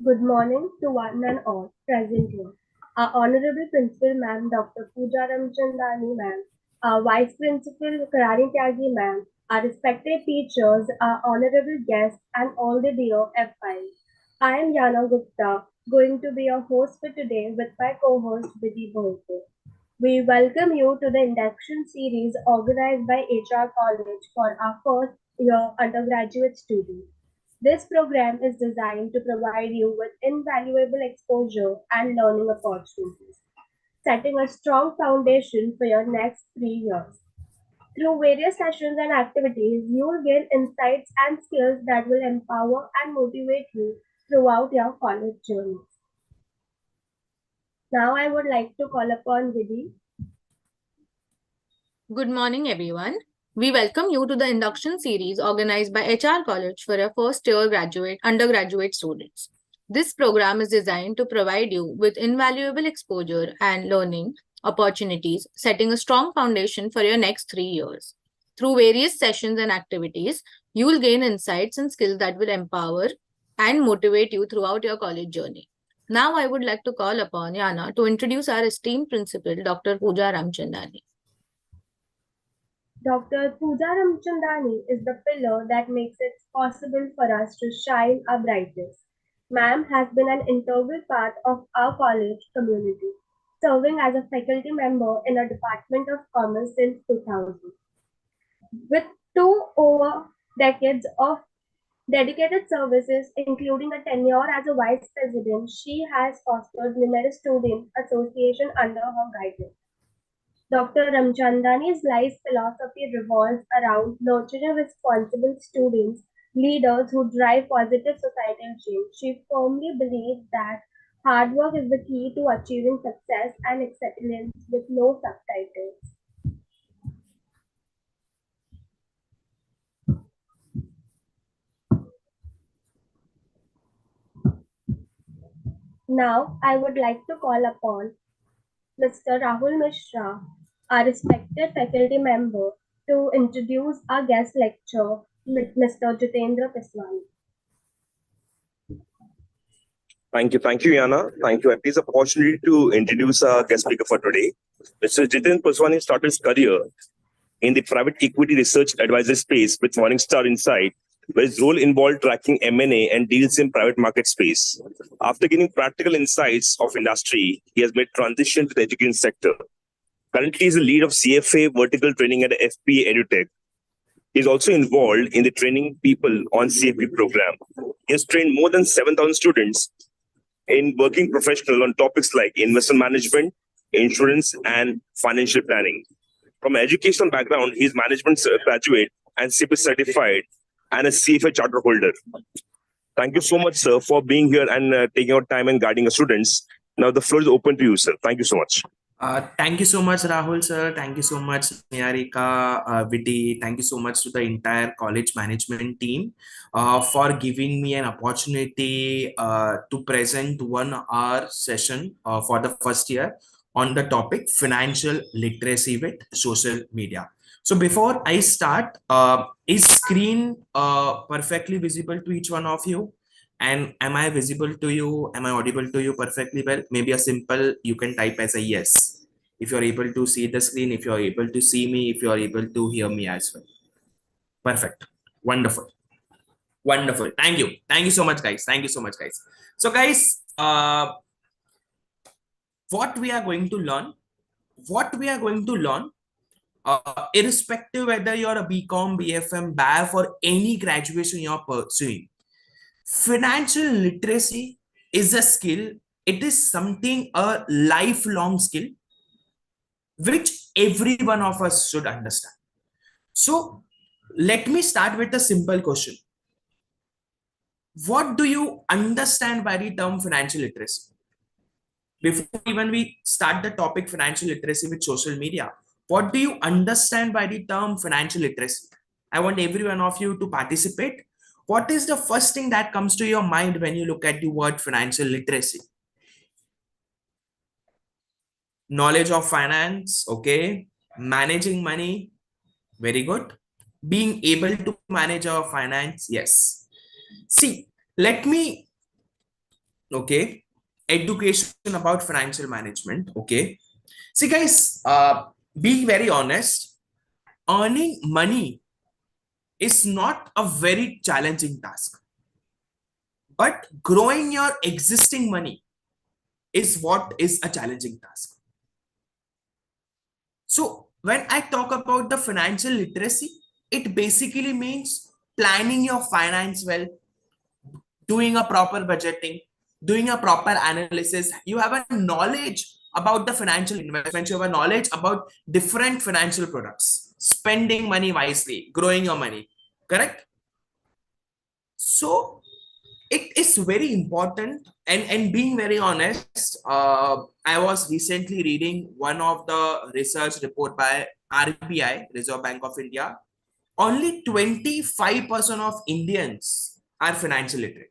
Good morning to one and all present here. Our Honorable Principal Ma'am Dr. Pooja Ramchandani Ma'am, our Vice Principal Karani Tyagi Ma'am, our respected teachers, our honorable guests, and all the dear FIs. I am Yana Gupta, going to be your host for today with my co-host Vidhi Bolte. We welcome you to the induction series organized by HR College for our first year undergraduate students. This program is designed to provide you with invaluable exposure and learning opportunities, setting a strong foundation for your next 3 years. Through various sessions and activities, you will gain insights and skills that will empower and motivate you throughout your college journey. Now, I would like to call upon Vidhi. Good morning, everyone. We welcome you to the induction series organized by HR College for our first year undergraduate students. This program is designed to provide you with invaluable exposure and learning opportunities, setting a strong foundation for your next 3 years. Through various sessions and activities, you will gain insights and skills that will empower and motivate you throughout your college journey. Now, I would like to call upon Yana to introduce our esteemed principal, Dr. Pooja Ramchandani. Dr. Pooja Ramchandani is the pillar that makes it possible for us to shine our brightest. Ma'am has been an integral part of our college community, serving as a faculty member in a Department of Commerce since 2000. With two over decades of dedicated services, including a tenure as a vice president, she has fostered numerous student associations under her guidance. Dr. Ramchandani's life philosophy revolves around nurturing responsible students, leaders who drive positive societal change. She firmly believes that hard work is the key to achieving success and excellence with no subtitles. Now, I would like to call upon Mr. Rahul Mishra, our respected faculty member, to introduce our guest lecturer, Mr. Jitendra Piswani. Thank you, Yana. Thank you. I please opportunity to introduce our guest speaker for today. Mr. Jiten Paswani started his career in the private equity research advisor space with Morningstar Insight, where his role involved tracking M&A and deals in private market space. After gaining practical insights of industry, he has made transition to the education sector. Currently, he is the lead of CFA vertical training at FPA EduTech. He is also involved in the training people on CFP program. He has trained more than 7,000 students in working professional on topics like investment management, insurance, and financial planning. From an educational background, he is management graduate and CPA certified and a CFA charter holder. Thank you so much, sir, for being here and taking out time and guiding our students. Now the floor is open to you, sir. Thank you so much. Thank you so much, Rahul sir. Thank you so much, Niharika, Viti. Thank you so much to the entire college management team for giving me an opportunity to present 1 hour session for the first year on the topic financial literacy with social media. So before I start, is screen perfectly visible to each one of you? And am I visible to you? Am I audible to you perfectly well? Maybe a simple, you can type as a yes. If you're able to see the screen, if you're able to see me, if you're able to hear me as well. Perfect. Wonderful. Wonderful. Thank you. Thank you so much, guys. Thank you so much, guys. So, guys, what we are going to learn, irrespective whether you're a BCom, BFM, BAF, or any graduation you're pursuing, financial literacy is a skill. It is something, a lifelong skill, which every one of us should understand. So let me start with a simple question. What do you understand by the term financial literacy? Before even we start the topic financial literacy with social media, what do you understand by the term financial literacy? I want every one of you to participate. What is the first thing that comes to your mind when you look at the word financial literacy? Knowledge of finance, okay. Managing money, very good. Being able to manage our finance, yes. See, let me Okay, education about financial management. Okay, see guys, being very honest, earning money is not a very challenging task, but growing your existing money is what is a challenging task. So when I talk about the financial literacy, it basically means planning your finance well, doing a proper budgeting, doing a proper analysis. You have a knowledge about the financial investments, you have a knowledge about different financial products, spending money wisely, growing your money. Correct? So it is very important. And being very honest, I was recently reading one of the research report by RBI, Reserve Bank of India. Only 25% of Indians are financial literate.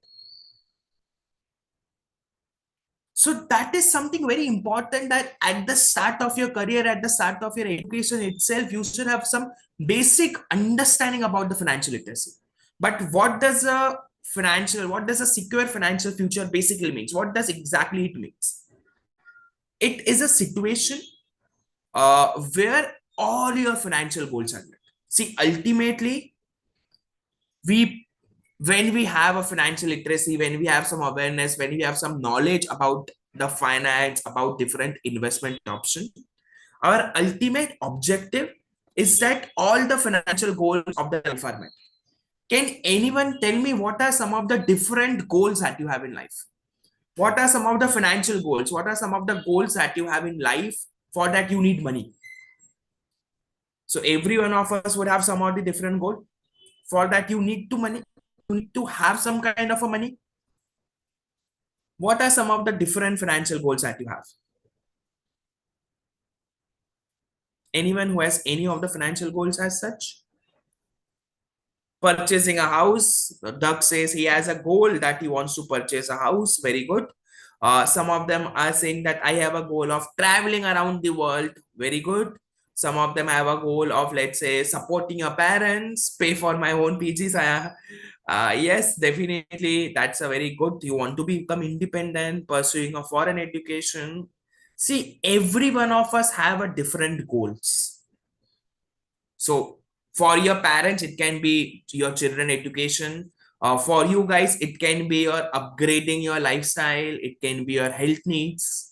So that is something very important, that at the start of your career, at the start of your education itself, you should have some basic understanding about the financial literacy. But what does a secure financial future basically means? What does exactly it means? It is a situation where all your financial goals are met. See, ultimately, we when we have a financial literacy, when we have some awareness, when we have some knowledge about the finance, about different investment options, our ultimate objective is that all the financial goals of the life are met. Can anyone tell me what are some of the different goals that you have in life? What are some of the financial goals? What are some of the goals that you have in life? For that you need money. So every one of us would have some of the different goal. For that you need to money. You need to have some kind of a money. What are some of the different financial goals that you have? Anyone who has any of the financial goals as such? Purchasing a house. Doug says he has a goal that he wants to purchase a house. Very good. Some of them are saying that I have a goal of traveling around the world. Very good. Some of them have a goal of, let's say, supporting your parents, pay for my own PGs. Yes, definitely. That's a very good. You want to become independent, pursuing a foreign education. See, every one of us have a different goals. So for your parents, it can be your children education. For you guys, it can be your upgrading your lifestyle. It can be your health needs.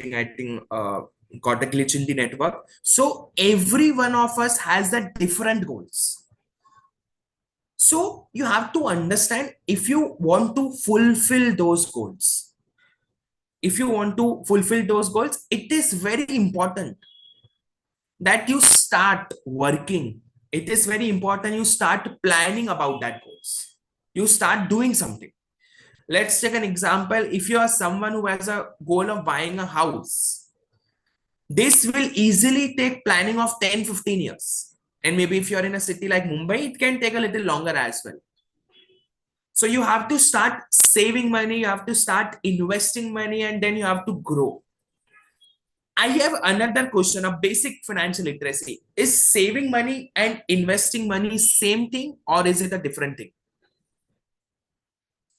I think got a glitch in the network. So every one of us has the different goals. So you have to understand, if you want to fulfill those goals, it is very important that you start working. It is very important you start planning about that goals. You start doing something. Let's take an example. If you are someone who has a goal of buying a house, this will easily take planning of 10-15 years. And maybe if you're in a city like Mumbai, it can take a little longer as well. So you have to start saving money, you have to start investing money, and then you have to grow. I have another question of basic financial literacy. Is saving money and investing money same thing, or is it a different thing?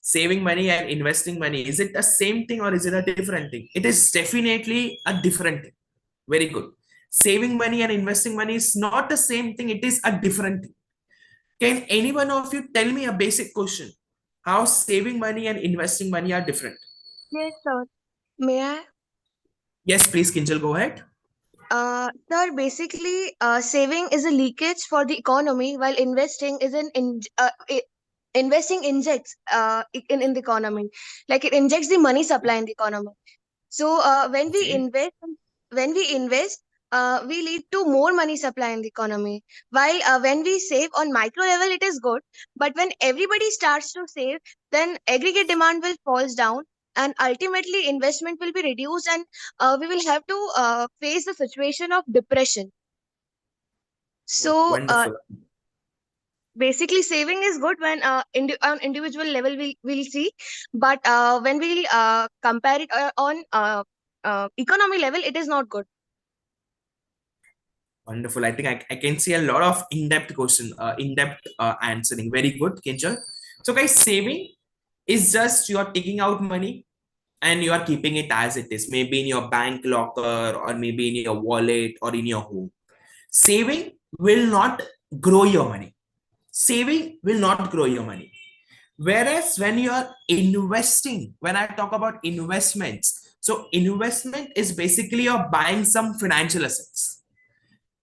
Saving money and investing money, is it the same thing or is it a different thing? It is definitely a different thing. Very good. Saving money and investing money is not the same thing, it is a different thing. Can any one of you tell me a basic question? How saving money and investing money are different? Yes, sir. May I? Yes, please, Kinjal, go ahead. Sir, basically, saving is a leakage for the economy, while investing is investing injects in the economy, like it injects the money supply in the economy. So Okay. when we invest, we lead to more money supply in the economy. While when we save on micro level, it is good. But when everybody starts to save, then aggregate demand will falls down, and ultimately investment will be reduced, and we will have to face the situation of depression. Oh, So wonderful. basically, saving is good when on individual level we'll see, but when we compare it on economy level, it is not good. Wonderful. I think I can see a lot of in-depth question, in-depth answering. Very good, Kinjal. So, guys, saving is just you're taking out money and you are keeping it as it is, maybe in your bank locker or maybe in your wallet or in your home. Saving will not grow your money. Saving will not grow your money. Whereas when you are investing, when I talk about investments, so investment is basically you're buying some financial assets.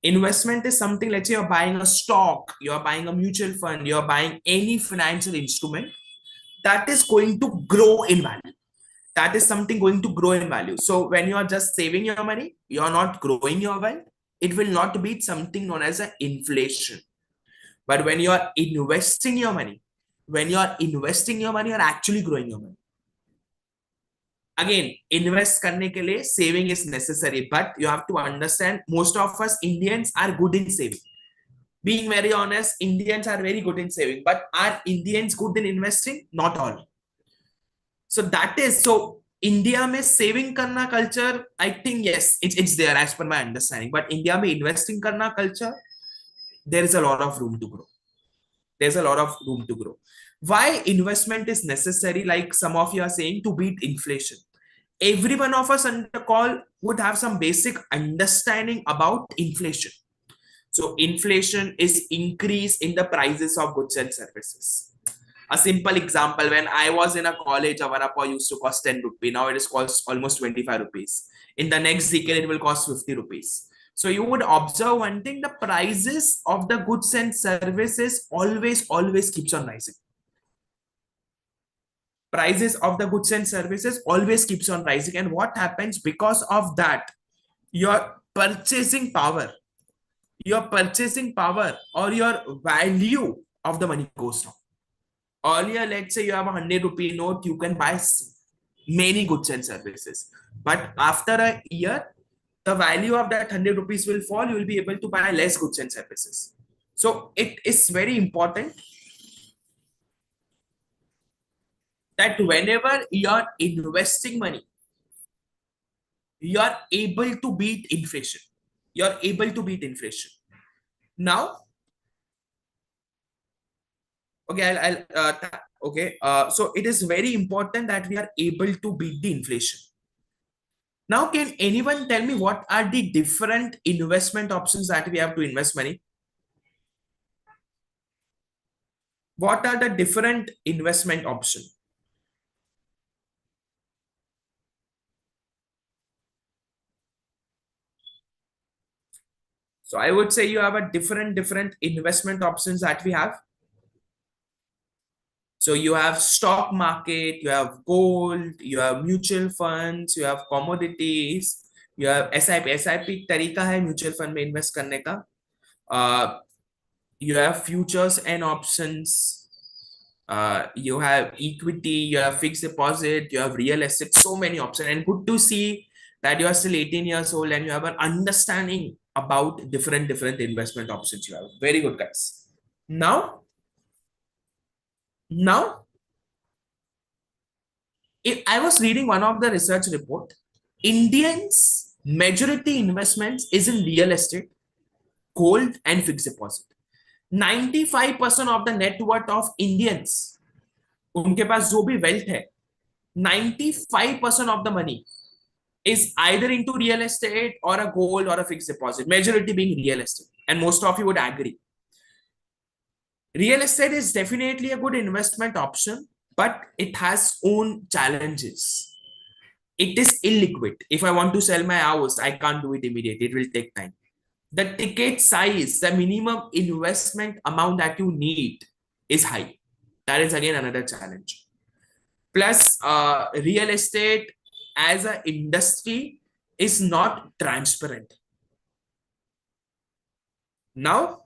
Investment is something, let's say you're buying a stock, you're buying a mutual fund, you're buying any financial instrument that is going to grow in value. That is something going to grow in value. So when you are just saving your money, you're not growing your wealth. It will not be something known as an inflation. But when you are investing your money, you're actually growing your money. Again, invest करने के लिए saving is necessary, but you have to understand most of us Indians are good in saving. Being very honest, Indians are very good in saving, but are Indians good in investing? Not all. So that is so India में saving करना culture, I think yes, it's there as per my understanding. But India में investing करना culture, there is a lot of room to grow. There's a lot of room to grow. Why investment is necessary, like some of you are saying, to beat inflation. Every one of us on the call would have some basic understanding about inflation. So inflation is increase in the prices of goods and services. A simple example, when I was in a college, a vada pav used to cost 10 rupees. Now it is cost almost 25 rupees. In the next decade, it will cost 50 rupees. So you would observe one thing, the prices of the goods and services always keeps on rising. Prices of the goods and services always keeps on rising. And what happens because of that? Your purchasing power or your value of the money goes down. Earlier, let's say you have a 100 rupee note, you can buy many goods and services. But after a year, the value of that 100 rupees will fall. You will be able to buy less goods and services. So it is very important that whenever you're investing money, you're able to beat inflation. You're able to beat inflation. Now, okay, so it is very important that we are able to beat the inflation. Now, can anyone tell me what are the different investment options that we have to invest money? What are the different investment options? So I would say you have a different investment options that we have. So you have stock market, you have gold, you have mutual funds, you have commodities, you have SIP. SIP एक तरीका है mutual fund में invest करने का. You have futures and options. You have equity, you have fixed deposit, you have real estate, so many options. And good to see that you are still 18 years old and you have an understanding about different investment options you have. Very good, guys. Now, if I was reading one of the research report, Indians majority investments is in real estate, gold and fixed deposit. 95% of the net worth of Indians, उनके पास जो भी wealth है, 95% of the money is either into real estate or a gold or a fixed deposit, majority being real estate. And most of you would agree. Real estate is definitely a good investment option, but it has own challenges. it is illiquid. If I want to sell my house, I can't do it immediately. It will take time. The ticket size, the minimum investment amount that you need is high. That is again another challenge. Plus, real estate as an industry is not transparent. Now,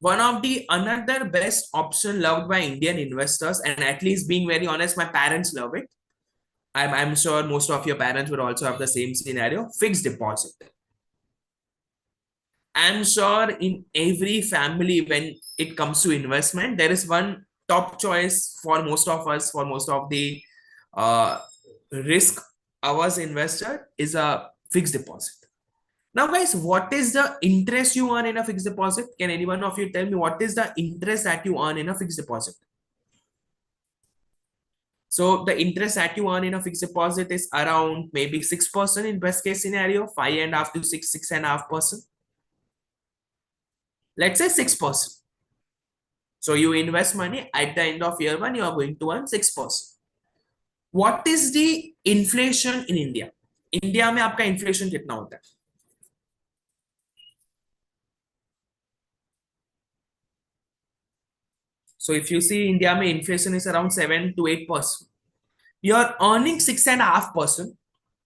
one of the another best option loved by Indian investors, and at least being very honest, my parents love it. I'm sure most of your parents would also have the same scenario, fixed deposit. I'm sure in every family, when it comes to investment, there is one top choice for most of us, for most of the risk averse investor is a fixed deposit. Now, guys, what is the interest you earn in a fixed deposit? Can anyone of you tell me what is the interest that you earn in a fixed deposit? So the interest that you earn in a fixed deposit is around maybe 6% in best case scenario, 5.5 to 6.5%. Let's say 6%. So you invest money at the end of year one, you are going to earn 6%. What is the inflation in India? India में आपका inflation कितना होता है? So if you see India mein inflation is around 7 to 8%. You're earning 6.5%,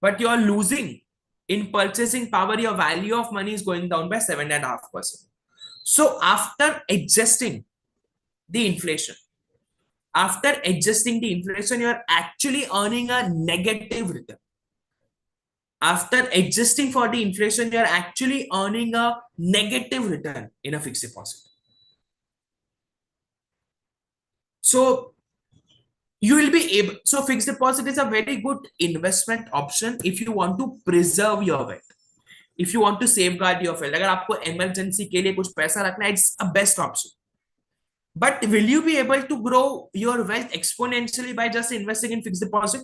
but you're losing in purchasing power. Your value of money is going down by 7.5%. So after adjusting the inflation, you're actually earning a negative return. After adjusting for the inflation, you're actually earning a negative return in a fixed deposit. So you will be able, so fixed deposit is a very good investment option if you want to preserve your wealth. If you want to safeguard your wealth, अगर आपको emergency के लिए कुछ पैसा रखना है, it's a best option. But will you be able to grow your wealth exponentially by just investing in fixed deposit?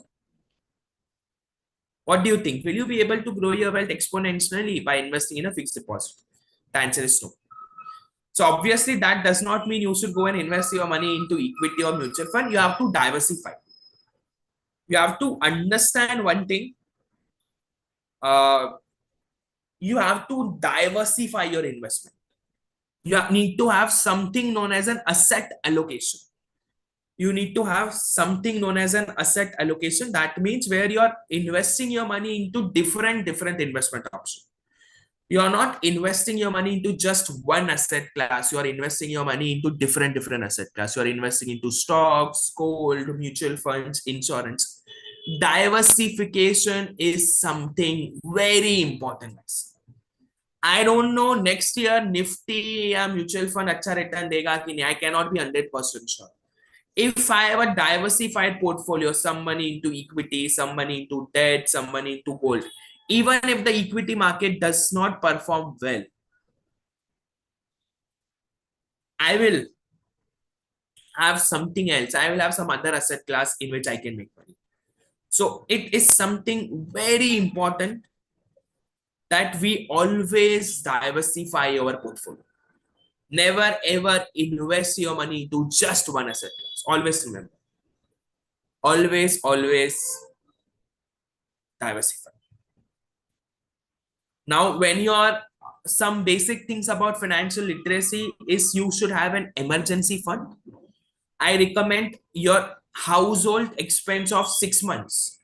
What do you think? Will you be able to grow your wealth exponentially by investing in a fixed deposit? The answer is no. So obviously that does not mean you should go and invest your money into equity or mutual fund. You have to diversify. You have to understand one thing. You have to diversify your investment. You need to have something known as an asset allocation. You need to have something known as an asset allocation. That means where you are investing your money into different investment options. You are not investing your money into just one asset class. You are investing your money into different asset class. You are investing into stocks, gold, mutual funds, insurance. Diversification is something very important. I don't know next year Nifty or mutual fund अच्छा return देगा कि नहीं. I cannot be 100% sure. If I have a diversified portfolio, some money into equity, some money into debt, some money into gold, even if the equity market does not perform well, I will have something else. I will have some other asset class in which I can make money. So it is something very important that we always diversify our portfolio. Never ever invest your money into just one asset class. Always remember. Always diversify. Now, when you are some basic things about financial literacy is you should have an emergency fund. I recommend your household expense of 6 months.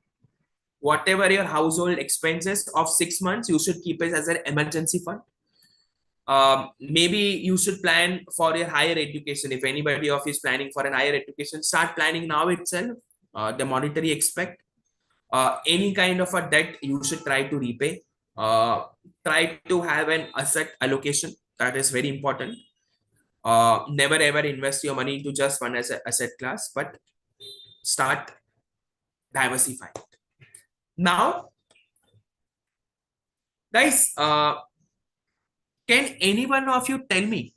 Whatever your household expenses of 6 months, you should keep it as an emergency fund. Maybe you should plan for your higher education. If anybody of you is planning for an higher education, start planning now itself. The monetary aspect, any kind of a debt you should try to repay. Try to have an asset allocation. That is very important. Never ever invest your money into just one asset class, but start diversifying. Now, guys, can any one of you tell me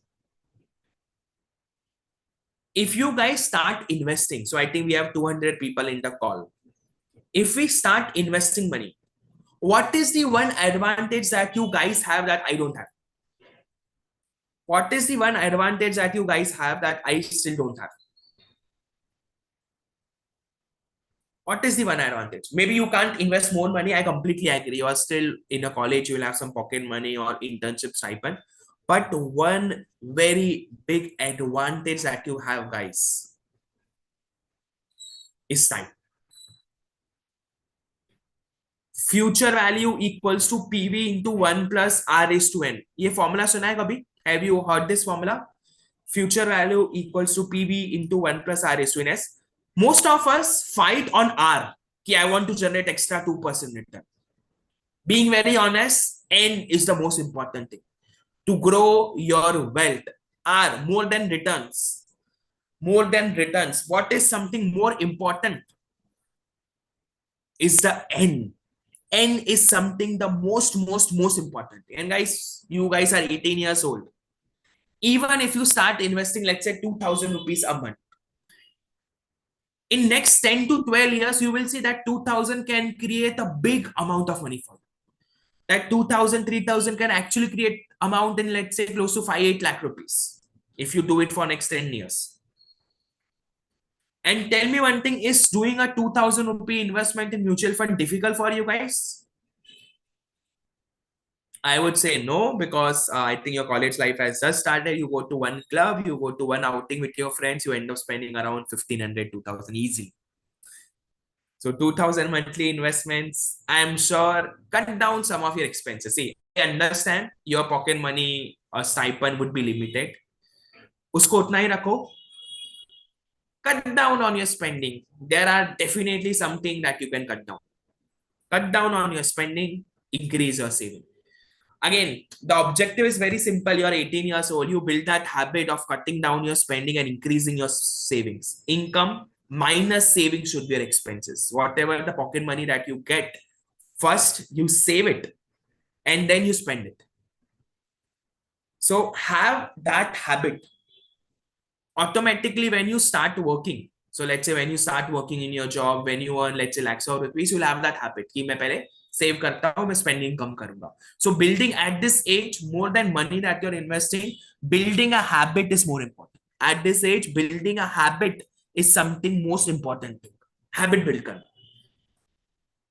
if you guys start investing? So I think we have 200 people in the call. If we start investing money, what is the one advantage that you guys have that I don't have? What is the one advantage that you guys have that I still don't have? What is the one advantage? Maybe you can't invest more money. I completely agree. You are still in a college, you will have some pocket money or internship stipend. But one very big advantage that you have, guys, is time. Future value equals to PV into 1 plus R raised to N. ये formula सुना है कभी? Have you heard this formula? Future value equals to PV into 1 plus R raised to N. Most of us fight on R. Ki I want to generate extra 2% return. Being very honest, N is the most important thing. To grow your wealth, R, more than returns. More than returns. What is something more important? Is the N. N is something the most important. And guys, you guys are 18 years old. Even if you start investing, let's say 2,000 rupees a month, in next 10 to 12 years, you will see that 2,000 can create a big amount of money for you. That 2,000, 3,000 can actually create amount in, let's say, close to 5, 8 lakh rupees if you do it for next 10 years. And tell me one thing, is doing a 2,000 rupee investment in mutual fund difficult for you guys? I would say no, because I think your college life has just started. You go to one club, you go to one outing with your friends, you end up spending around 1,500, 2,000 easily. So 2,000 monthly investments, I'm sure, cut down some of your expenses. See, I understand your pocket money or stipend would be limited. Usko utna hi rakho. Cut down on your spending. There are definitely something that you can cut down. Cut down on your spending, increase your saving. Again, the objective is very simple. You are 18 years old. You build that habit of cutting down your spending and increasing your savings. Income minus savings should be your expenses. Whatever the pocket money that you get, first you save it and then you spend it. So have that habit. Automatically, when you start working, so let's say when you start working in your job, when you earn, let's say, lakhs of rupees, you'll have that habit. Ki main pehle save karta hu, main spending kam karunga. So building at this age, more than money that you're investing, building a habit is more important. At this age, building a habit is something most important thing. Habit build karna.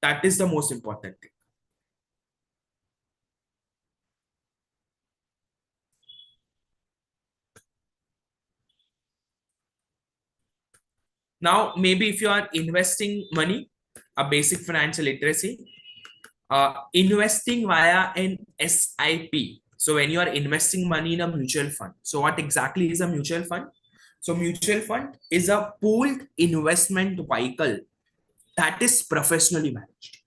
That is the most important thing. Now, maybe if you are investing money, a basic financial literacy, investing via an SIP. So when you are investing money in a mutual fund, so what exactly is a mutual fund? So mutual fund is a pooled investment vehicle that is professionally managed.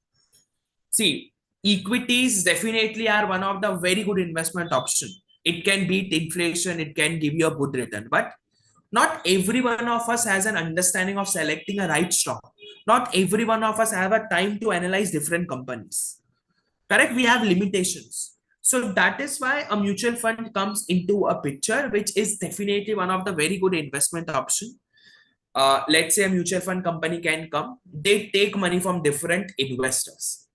See, equities definitely are one of the very good investment option. It can beat inflation, it can give you a good return, but not every one of us has an understanding of selecting a right stock. Not every one of us have a time to analyze different companies. Correct? We have limitations. So that is why a mutual fund comes into a picture, which is definitely one of the very good investment option. Let's say a mutual fund company can come. They take money from different investors.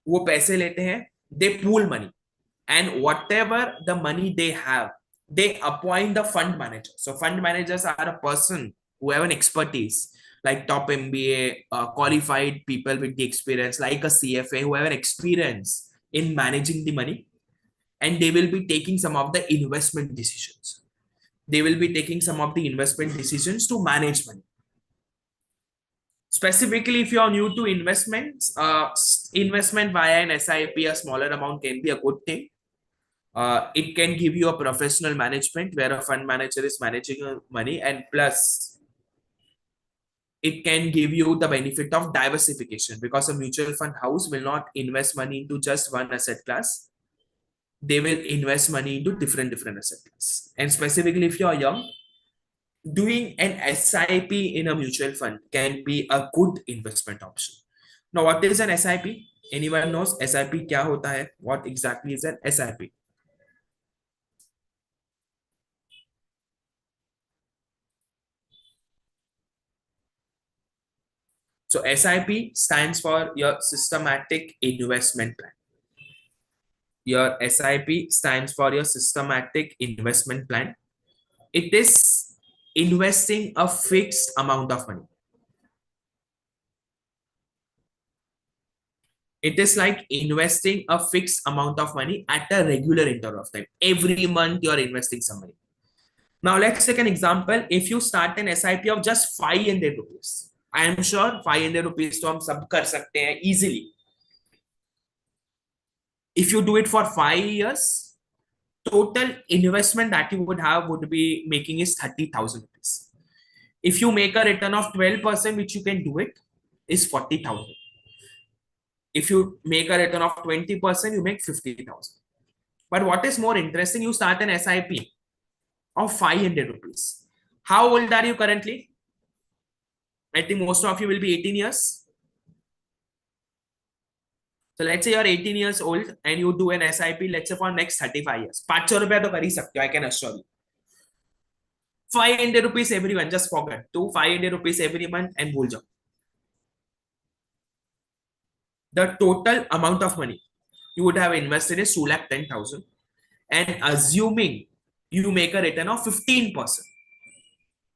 वो पैसे लेते हैं, they pool money, and whatever the money they have, they appoint the fund manager. So fund managers are a person who have an expertise, like top MBA, qualified people with the experience, like a CFA, who have an experience in managing the money, and they will be taking some of the investment decisions. They will be taking some of the investment decisions to manage money. Specifically, if you are new to investments, investment via an SIP, a smaller amount can be a good thing. It can give you a professional management where a fund manager is managing your money, and plus it can give you the benefit of diversification, because a mutual fund house will not invest money into just one asset class. They will invest money into different asset class. And specifically, if you are young, doing an SIP in a mutual fund can be a good investment option. Now, what is an SIP? Anyone knows SIP kya hota hai? What exactly is an SIP? So SIP stands for your systematic investment plan. Your SIP stands for your systematic investment plan. It is investing a fixed amount of money. It is like investing a fixed amount of money at a regular interval of time. Every month you are investing some money. Now let's take an example. If you start an SIP of just 500 rupees, I am sure 500 rupees to हम सब कर सकते हैं easily. If you do it for 5 years, total investment that you would have would be making is 30,000 rupees. If you make a return of 12%, which you can do it, is 40,000. If you make a return of 20%, you make 50,000. But what is more interesting, you start an SIP of 500 rupees. How old are you currently? I think most of you will be 18 years. So let's say you're 18 years old and you do an SIP, let's say for next 35 years. 500 रुपया तो कर ही सकते हो, I can assure you. 500 rupees every month, just forget. To 500 rupees every month and भूल जाओ. The total amount of money you would have invested is 2,10,000, and assuming you make a return of 15%,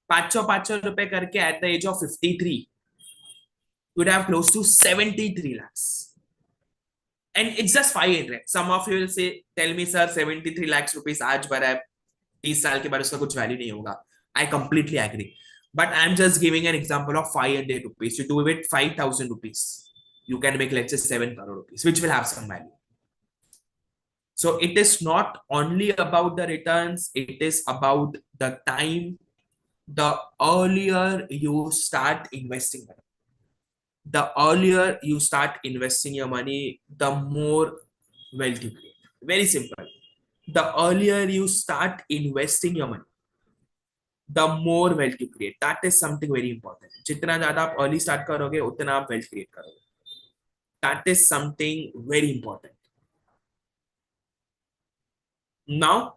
500 रुपए करके at the age of 53, you would have close to 73 lakhs. And it's just 500. Some of you will say, tell me sir, 73 lakhs rupees आज भरा है, 30 साल के बाद उसका कुछ वैल्यू नहीं होगा. I completely agree. But I'm just giving an example of 500 rupees. You do it 5,000 rupees. You can make, let's say, 7 crore rupees, which will have some value. So it is not only about the returns, it is about the time. The earlier you start investing, the earlier you start investing your money, the more wealth you create. Very simple. The earlier you start investing your money, the more wealth you create. That is something very important. जितना ज़्यादा आप early start करोगे, उतना आप wealth create करोगे. That is something very important. Now,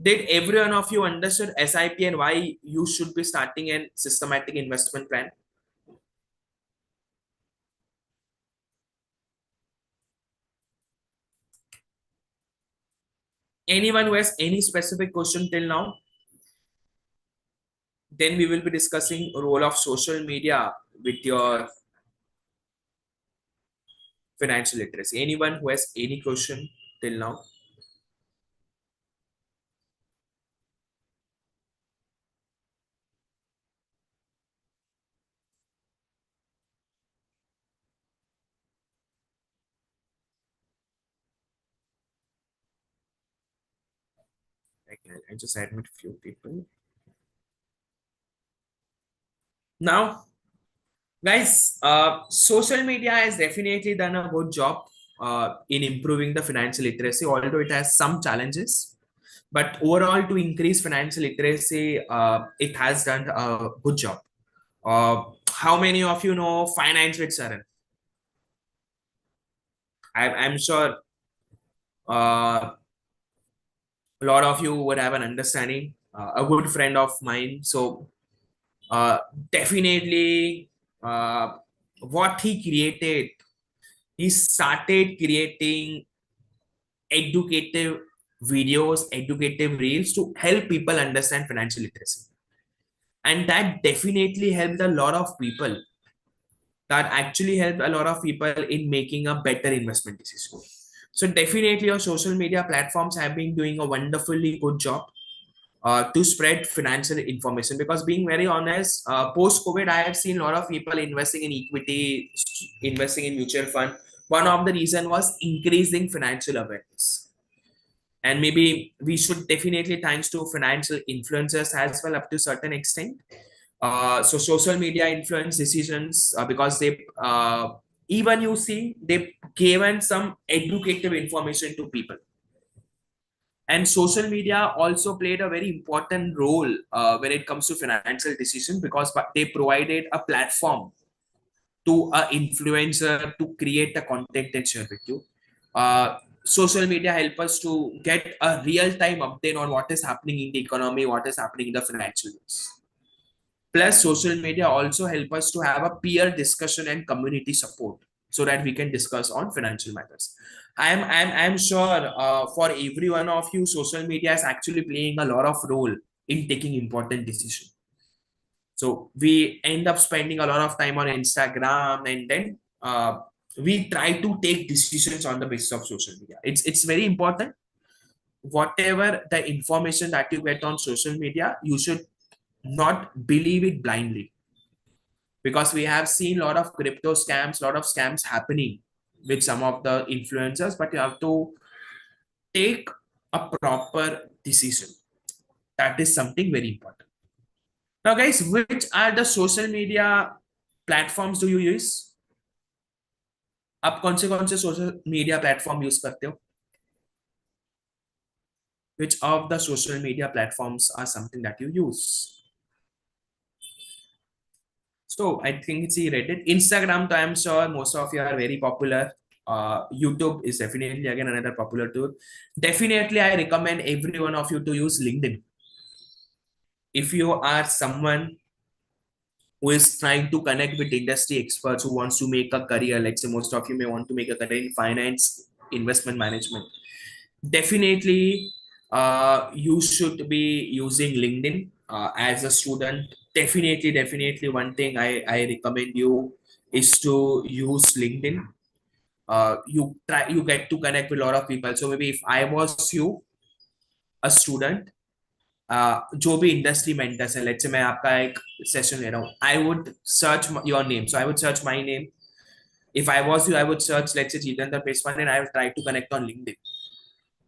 did every one of you understood SIP and why you should be starting a systematic investment plan? Anyone who has any specific question till now? Then we will be discussing role of social media with your financial literacy. Anyone who has any question till now? I just admit a few people. Now, guys, social media has definitely done a good job in improving the financial literacy, although it has some challenges. But overall, to increase financial literacy, it has done a good job. How many of you know Finance with Saran? I'm sure a lot of you would have an understanding. A good friend of mine. So definitely what he created, he started creating educative videos, educative reels to help people understand financial literacy. And that definitely helped a lot of people. That actually helped a lot of people in making a better investment decision. So definitely your social media platforms have been doing a wonderfully good job to spread financial information, because being very honest, post-COVID, I have seen a lot of people investing in equity, investing in mutual fund. One of the reason was increasing financial awareness. And maybe we should definitely thanks to financial influencers as well up to a certain extent. So social media influence decisions because they even you see they given some educative information to people. And social media also played a very important role when it comes to financial decisions, because they provided a platform to an influencer to create the content and share with you. Social media help us to get a real-time update on what is happening in the economy, what is happening in the financial news. Plus, social media also help us to have a peer discussion and community support so that we can discuss on financial matters. I'm sure for every one of you, social media is actually playing a lot of role in taking important decisions. So we end up spending a lot of time on Instagram, and then we try to take decisions on the basis of social media. It's very important. Whatever the information that you get on social media, you should not believe it blindly, because we have seen a lot of crypto scams, a lot of scams happening with some of the influencers, but you have to take a proper decision. That is something very important. Now, guys, which are the social media platforms do you use? आप कौन से social media platform use करते हो? Which of the social media platforms are something that you use? So I think it's Reddit, Instagram. So I'm sure most of you are very popular. YouTube is definitely again another popular tool. Definitely, I recommend every one of you to use LinkedIn. If you are someone who is trying to connect with industry experts, who wants to make a career, let's say most of you may want to make a career in finance, investment management, definitely you should be using LinkedIn. As a student, definitely one thing I recommend you is to use LinkedIn. You get to connect with a lot of people. So maybe if I was you, a student, जो भी industry mentors है, let's say मैं आपका एक session ले रहा हूँ, I would search your name, so I would search my name. If I was you, I would search, let's say, Jitendra Peswan, and I will try to connect on LinkedIn,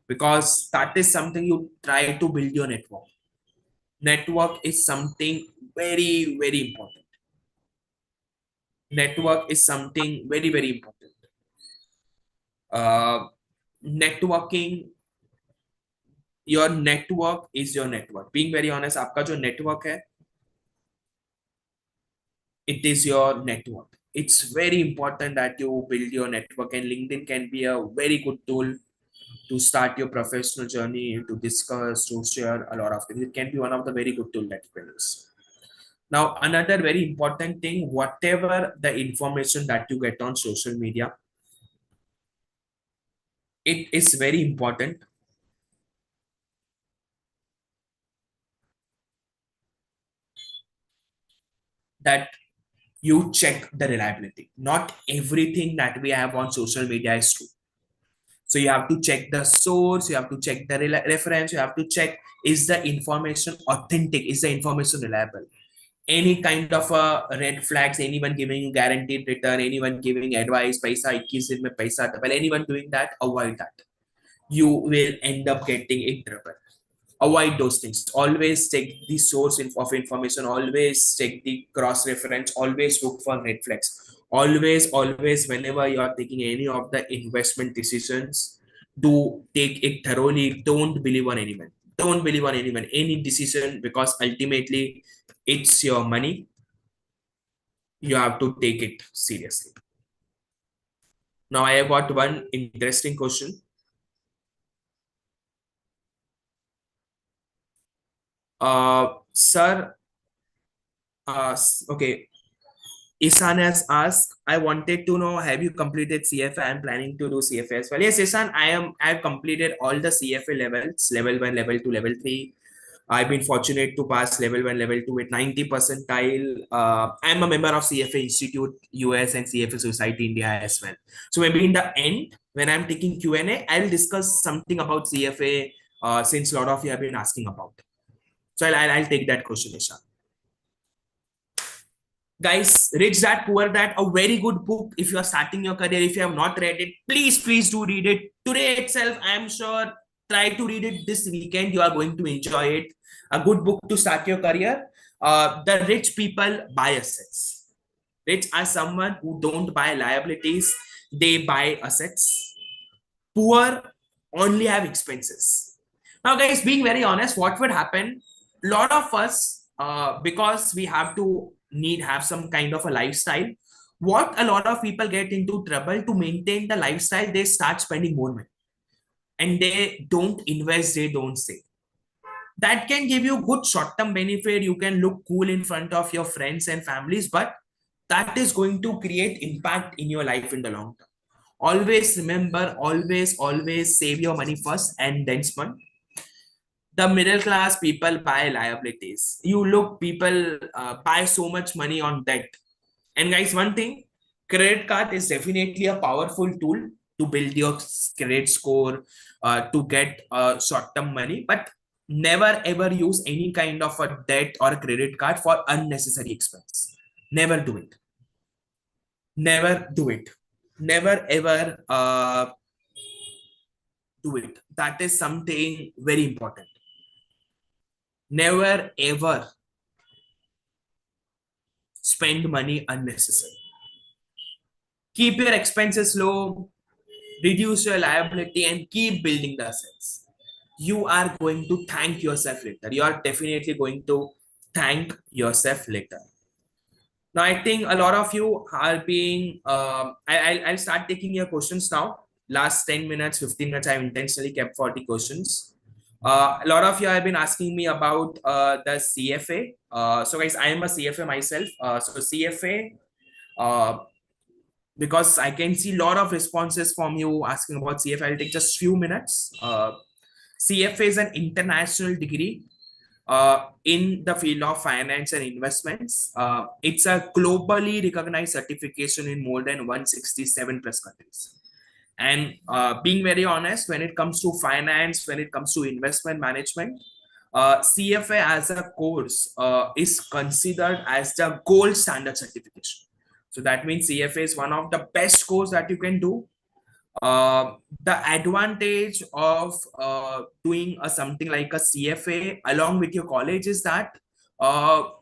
because that is something you try to build your network. Network is something very important. Network is something very important. Networking, your network is your network. Being very honest, आपका जो network है, it is your network. It's very important that you build your network, and LinkedIn can be a very good tool to start your professional journey, to discuss, to share a lot of things. It can be one of the very good tools that you can use. Now, another very important thing, whatever the information that you get on social media, it is very important that you check the reliability. Not everything that we have on social media is true. So you have to check the source, you have to check the reference, you have to check, is the information authentic, is the information reliable. Any kind of red flags, anyone giving you guaranteed return, anyone giving advice, paisa 21 din mein paisa double, anyone doing that, avoid that. You will end up getting in trouble. Avoid those things. Always check the source of information, always check the cross reference, always look for red flags. Always, whenever you are taking any of the investment decisions, do take it thoroughly. Don't believe on anyone. Don't believe on anyone, any decision, because ultimately it's your money. You have to take it seriously. Now, I have got one interesting question. Sir, okay. Isan has asked, I wanted to know, have you completed CFA? I'm planning to do CFA as well. Yes, Isan, I have completed all the CFA levels, level 1, level 2, level 3. I've been fortunate to pass level 1, level 2 with 90 percentile. I'm a member of CFA Institute US and CFA Society India as well. So maybe in the end, when I'm taking Q&A, I'll discuss something about CFA, since a lot of you have been asking about. So I'll take that question, Ishan. Guys, Rich Dad Poor Dad, a very good book. If you are starting your career, if you have not read it, please do read it today itself. I'm sure, try to read it this weekend. You are going to enjoy it. A good book to start your career. The rich people buy assets. Rich are someone who don't buy liabilities, they buy assets. Poor only have expenses. Now, guys, being very honest, what would happen? A lot of us, because we have to have some kind of a lifestyle, what a lot of people get into trouble to maintain the lifestyle, they start spending more money, and they don't invest, they don't save. That can give you good short-term benefit. You can look cool in front of your friends and families, but that is going to create impact in your life in the long term. Always remember, always save your money first and then spend. The middle class people buy liabilities. You look, people buy so much money on debt. And guys, one thing, Credit card is definitely a powerful tool to build your credit score, to get short-term money, but never ever use any kind of a debt or a credit card for unnecessary expense. Never do it. Never do it. Never ever do it. That is something very important. Never ever spend money unnecessary. Keep your expenses low, reduce your liability, and keep building the assets. You are going to thank yourself later. You are definitely going to thank yourself later. Now, I think a lot of you are being, I'll start taking your questions now. Last 10 minutes, 15 minutes, I've intentionally kept 40 questions. A lot of you have been asking me about the CFA. So guys, I am a CFA myself. So CFA, because I can see a lot of responses from you asking about CFA. I'll take just few minutes. CFA is an international degree in the field of finance and investments. It's a globally recognized certification in more than 167 plus countries. And being very honest, when it comes to finance, when it comes to investment management, CFA as a course is considered as the gold standard certification. So that means CFA is one of the best course that you can do. The advantage of doing something like a CFA along with your college is that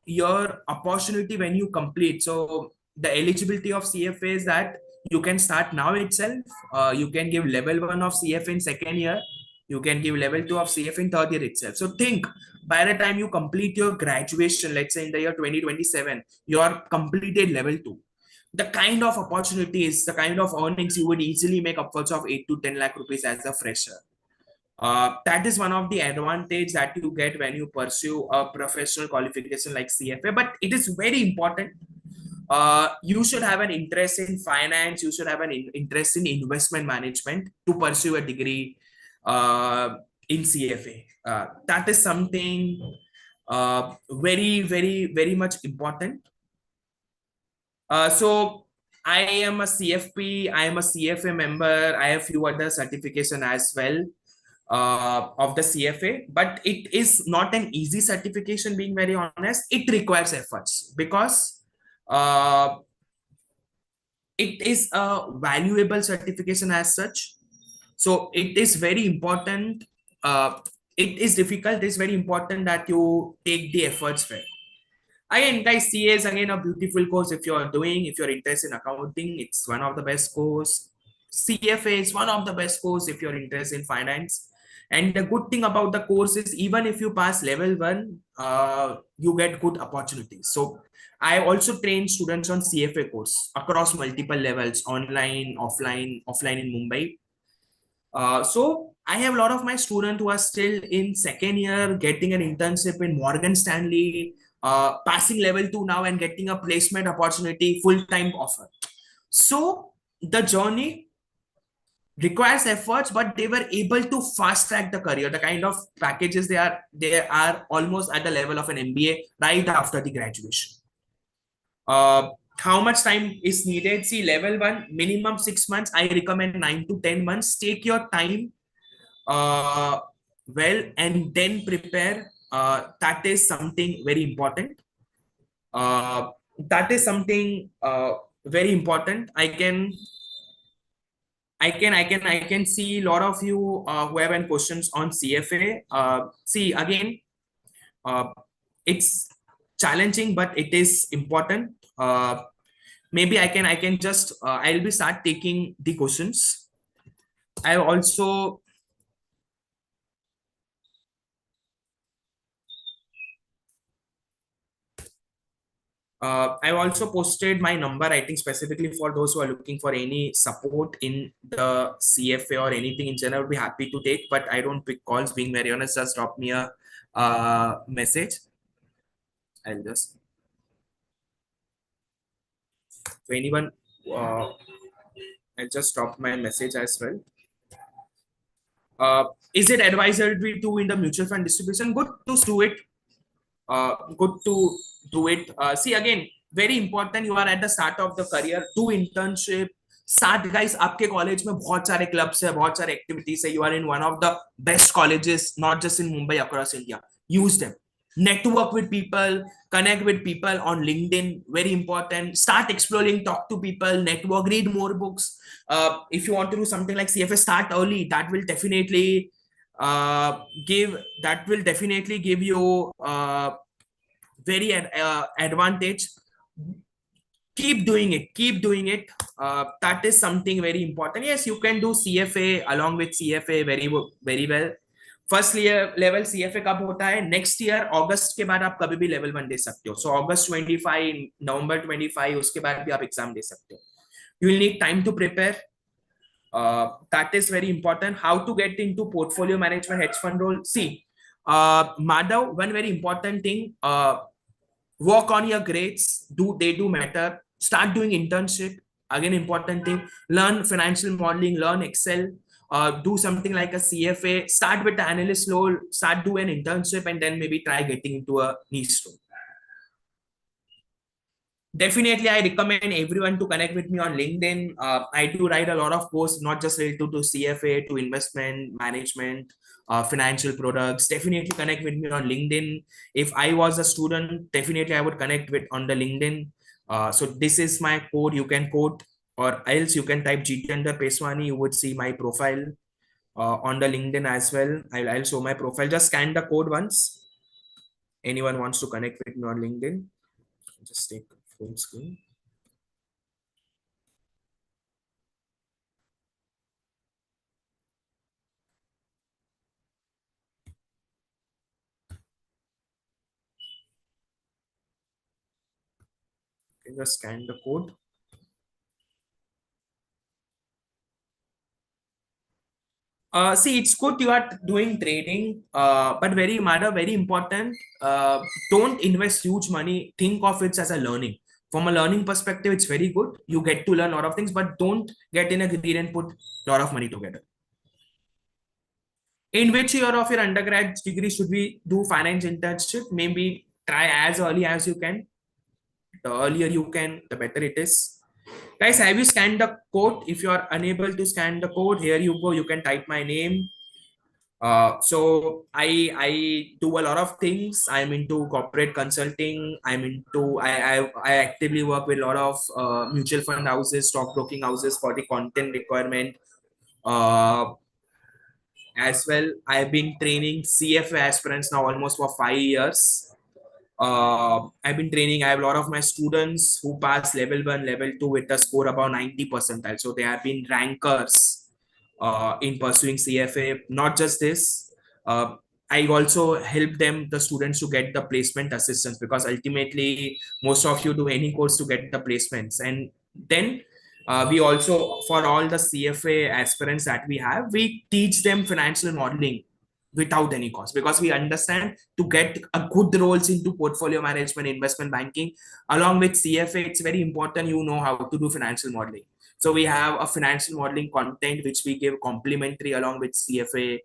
your opportunity when you complete. So the eligibility of CFA is that you can start now itself. You can give level 1 of CFA in second year. You can give level 2 of CFA in third year itself. So think, by the time you complete your graduation, let's say in the year 2027, you are completed level 2. The kind of opportunities, the kind of earnings you would easily make upwards of 8 to 10 lakh rupees as a fresher. That is one of the advantage that you get when you pursue a professional qualification like CFA. But it is very important. You should have an interest in finance. You should have an interest in investment management to pursue a degree in CFA. That is something very, very, very much important. So I am a CFP, I am a CFA member, I have few other certification as well of the CFA, but it is not an easy certification, being very honest. It requires efforts because it is a valuable certification as such. So it is very important. It is difficult. It is very important that you take the efforts well. Again, guys, CA is again a beautiful course if you're doing, if you're interested in accounting, it's one of the best course. CFA is one of the best course if you're interested in finance. And the good thing about the course is even if you pass level 1, you get good opportunities. So I also train students on CFA course across multiple levels, online, offline in Mumbai. So I have a lot of my students who are still in second year getting an internship in Morgan Stanley, passing level 2 now and getting a placement opportunity, full-time offer. So the journey requires efforts, but they were able to fast track the career. The kind of packages they are almost at the level of an MBA right after the graduation. How much time is needed? See, level 1, minimum 6 months. I recommend 9 to 10 months. Take your time well and then prepare. That is something very important. That is something very important. I can see a lot of you who have any questions on CFA. See, again, it's challenging, but it is important. Maybe I can just I'll be start taking the questions. I also I've also posted my number, I think specifically for those who are looking for any support in the CFA or anything in general, I'll be happy to take, but I don't pick calls, being very honest. Just drop me a message. I'll just, for anyone, I'll just drop my message as well. Is it advisory to in the mutual fund distribution? Good to do it. Good to do it. See, again, very important. You are at the start of the career, do internship. साथ guys, आपके college में बहुत सारे clubs है, बहुत सारे activities है. You are in one of the best colleges, not just in Mumbai, across India. Use them. Network with people, connect with people on LinkedIn. Very important. Start exploring, talk to people, network, read more books. If you want to do something like CFA, start early. That will definitely give you very advantage. Keep doing it. That is something very important. Yes, you can do CFA along with CFA very well. First level CFA कब होता है? Next year अगस्त के बाद आप कभी भी level 1 दे सकते हो. सो अगस्त 25, नवंबर 25, उसके बाद भी आप एग्जाम दे सकते हो. You will need time to prepare. That is very important. How to get into portfolio management, hedge fund role? See, Madhav, one very important thing, work on your grades. They do matter. Start doing internship. Again, important thing. Learn financial modeling, learn Excel. Do something like a CFA. Start with the analyst role. Start do an internship, and then maybe try getting into a niche role. Definitely, I recommend everyone to connect with me on LinkedIn. I do write a lot of posts, not just related to CFA, to investment management, financial products. Definitely connect with me on LinkedIn. If I was a student, definitely I would connect with on the LinkedIn. So this is my code. You can quote, or else you can type Jitendra Peswani. You would see my profile on the LinkedIn as well. I'll show my profile. Just scan the code once. Anyone wants to connect with me on LinkedIn, just take full screen. Okay, just scan the code. See, it's good you are doing trading, but very important. Don't invest huge money. Think of it as a learning. From a learning perspective, it's very good. You get to learn a lot of things, but don't get in a greed and put a lot of money together. In which year of your undergrad degree should we do finance internship? Maybe try as early as you can. The earlier you can, the better it is. Guys, have you scanned the code? If you are unable to scan the code, here you go. You can type my name. So I do a lot of things. I'm into corporate consulting. I actively work with a lot of mutual fund houses, stock broking houses for the content requirement. As well, I've been training CFA aspirants now almost for 5 years. I've been training. I have a lot of my students who pass level 1, level 2 with a score about 90 percentile. So they have been rankers in pursuing CFA. Not just this, I also help them, the students, to get the placement assistance, because ultimately most of you do any course to get the placements. And then we also, for all the CFA aspirants that we have, we teach them financial modeling without any cost, because we understand to get a good roles into portfolio management, investment banking, along with CFA, it's very important you know how to do financial modeling. So we have a financial modeling content which we give complimentary along with CFA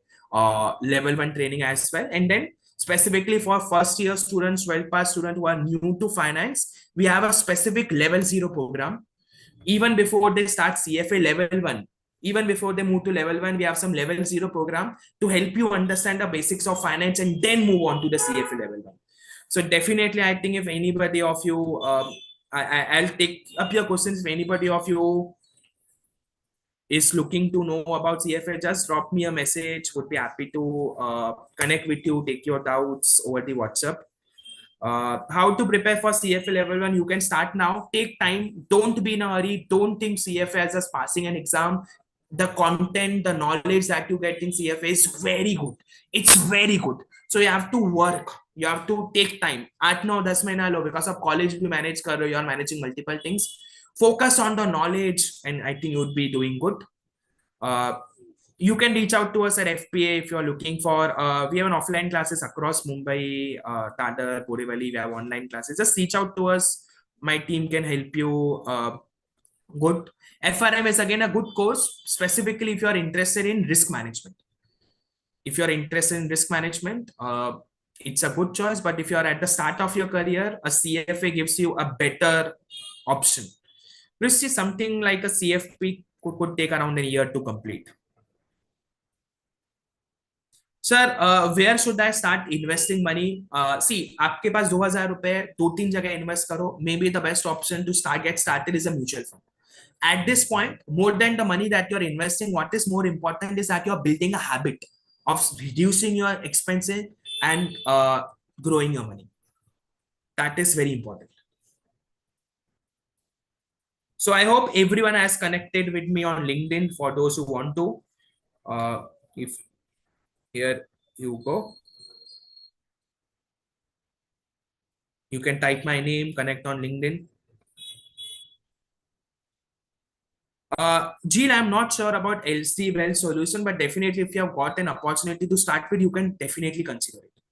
level 1 training as well. And then specifically for first year students, 12 pass students who are new to finance, we have a specific level 0 program. Even before they start CFA level 1, even before they move to level 1, we have some level 0 program to help you understand the basics of finance and then move on to the CFA level 1. So definitely, I think if anybody of you, I'll take up your questions. If anybody of you is looking to know about CFA, just drop me a message. Would be happy to connect with you, take your doubts over the WhatsApp. How to prepare for CFA level 1? You can start now. Take time. Don't be in a hurry. Don't think CFA as just passing an exam. The content, the knowledge that you get in CFA is very good. It's very good. So you have to work. You have to take time. At now, that's my nalo, because of college you manage career, you are managing multiple things. Focus on the knowledge, and I think you would be doing good. You can reach out to us at FPA if you're looking for, we have an offline classes across Mumbai, Dadar, Borivali, we have online classes. Just reach out to us. My team can help you. Good. FRM is again a good course, specifically if you are interested in risk management. If you're interested in risk management, it's a good choice. But if you are at the start of your career, a CFA gives you a better option. This is something like a CFP could take around a year to complete. Sir where should I start investing money see आपके पास 2000 रुपए 2-3 जगह invest करो may be the best option to start get started is a mutual fund at this point, more than the money that you're investing, what is more important is that you're building a habit of reducing your expenses and growing your money. That is very important. So I hope everyone has connected with me on LinkedIn for those who want to. If here you go, you can type my name, connect on LinkedIn. Jill, I'm not sure about LC well solution, but definitely if you have got an opportunity to start with, you can definitely consider it.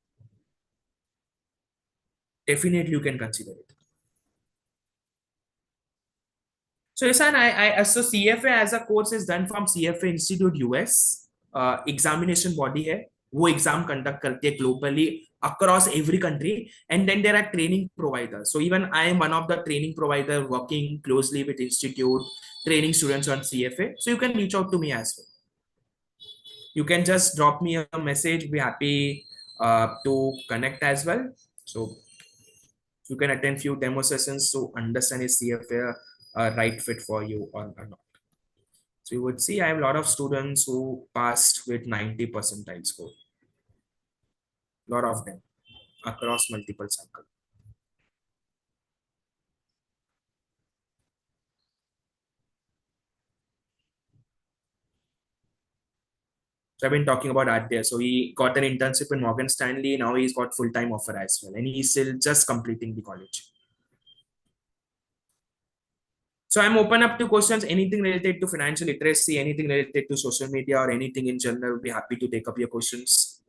Definitely you can consider it. So Isan, so CFA as a course is done from CFA Institute US. Examination body है, वो exam conduct करती है globally across every country, and then there are training providers. So even I am one of the training provider working closely with institute, training students on CFA. So you can reach out to me as well. You can just drop me a message. Be happy to connect as well. So you can attend few demo sessions to understand is CFA a right fit for you or not. So you would see I have a lot of students who passed with 90 percentile score. A lot of them across multiple cycles. So I've been talking about Adya. So he got an internship in Morgan Stanley. Now he's got full-time offer as well. And he's still just completing the college. So I'm open up to questions, anything related to financial literacy, anything related to social media or anything in general. We'll be happy to take up your questions.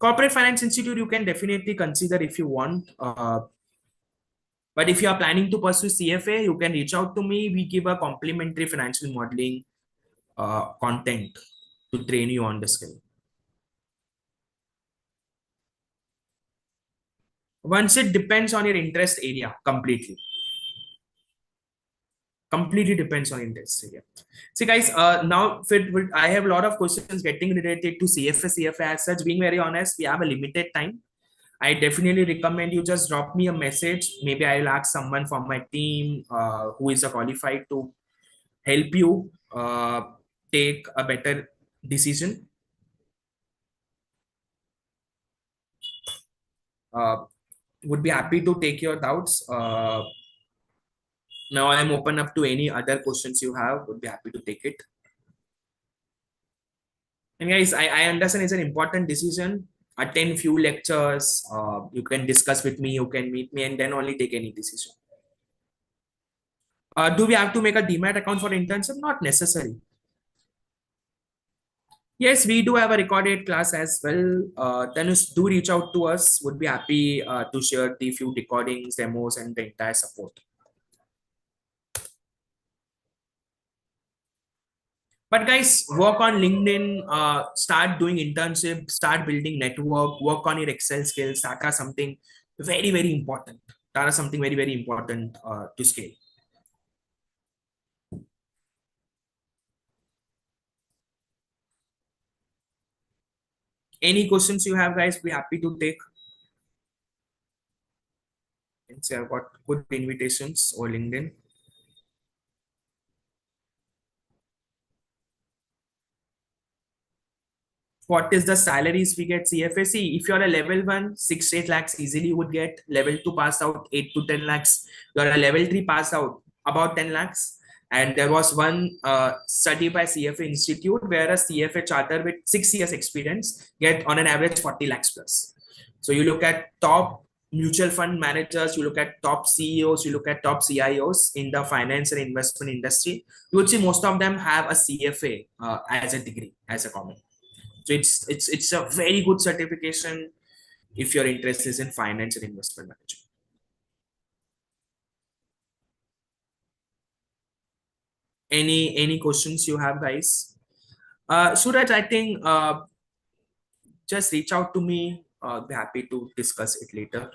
Corporate Finance Institute, you can definitely consider if you want. But if you are planning to pursue CFA, you can reach out to me. We give a complimentary financial modeling content to train you on the skill. Once it depends on your interest area completely. Completely depends on interest area. See guys, now I have a lot of questions getting related to CFA as such. Being very honest, we have a limited time. I definitely recommend you just drop me a message. Maybe I'll ask someone from my team who is qualified to help you take a better decision. Would be happy to take your doubts. Now I'm open up to any other questions you have. Would be happy to take it. And guys, I understand it's an important decision. Attend few lectures. You can discuss with me. You can meet me, and then only take any decision. Do we have to make a Demat account for internship? Not necessary. Yes, we do have a recorded class as well. Then do reach out to us. Would be happy to share the few recordings, demos, and the entire support. But guys, work on LinkedIn, start doing internship, start building network, work on your Excel skills. That are something very, very important. That are something very, very important to scale. Any questions you have, guys, be happy to take. And say I've got good invitations or LinkedIn. What is the salaries we get CFA? If you're a level 1, 6-8 lakhs easily you would get. Level 2 passed out, 8 to 10 lakhs. You're a level 3 passed out, about 10 lakhs. And there was one study by CFA Institute where a CFA charter with 6 years experience get on an average 40 lakhs plus. So you look at top mutual fund managers, you look at top CEOs, you look at top CIOs in the finance and investment industry, you would see most of them have a CFA as a degree, as a common. So it's a very good certification if your interest is in finance and investment management. Any questions you have, guys? Suraj, I think just reach out to me. I'll be happy to discuss it later.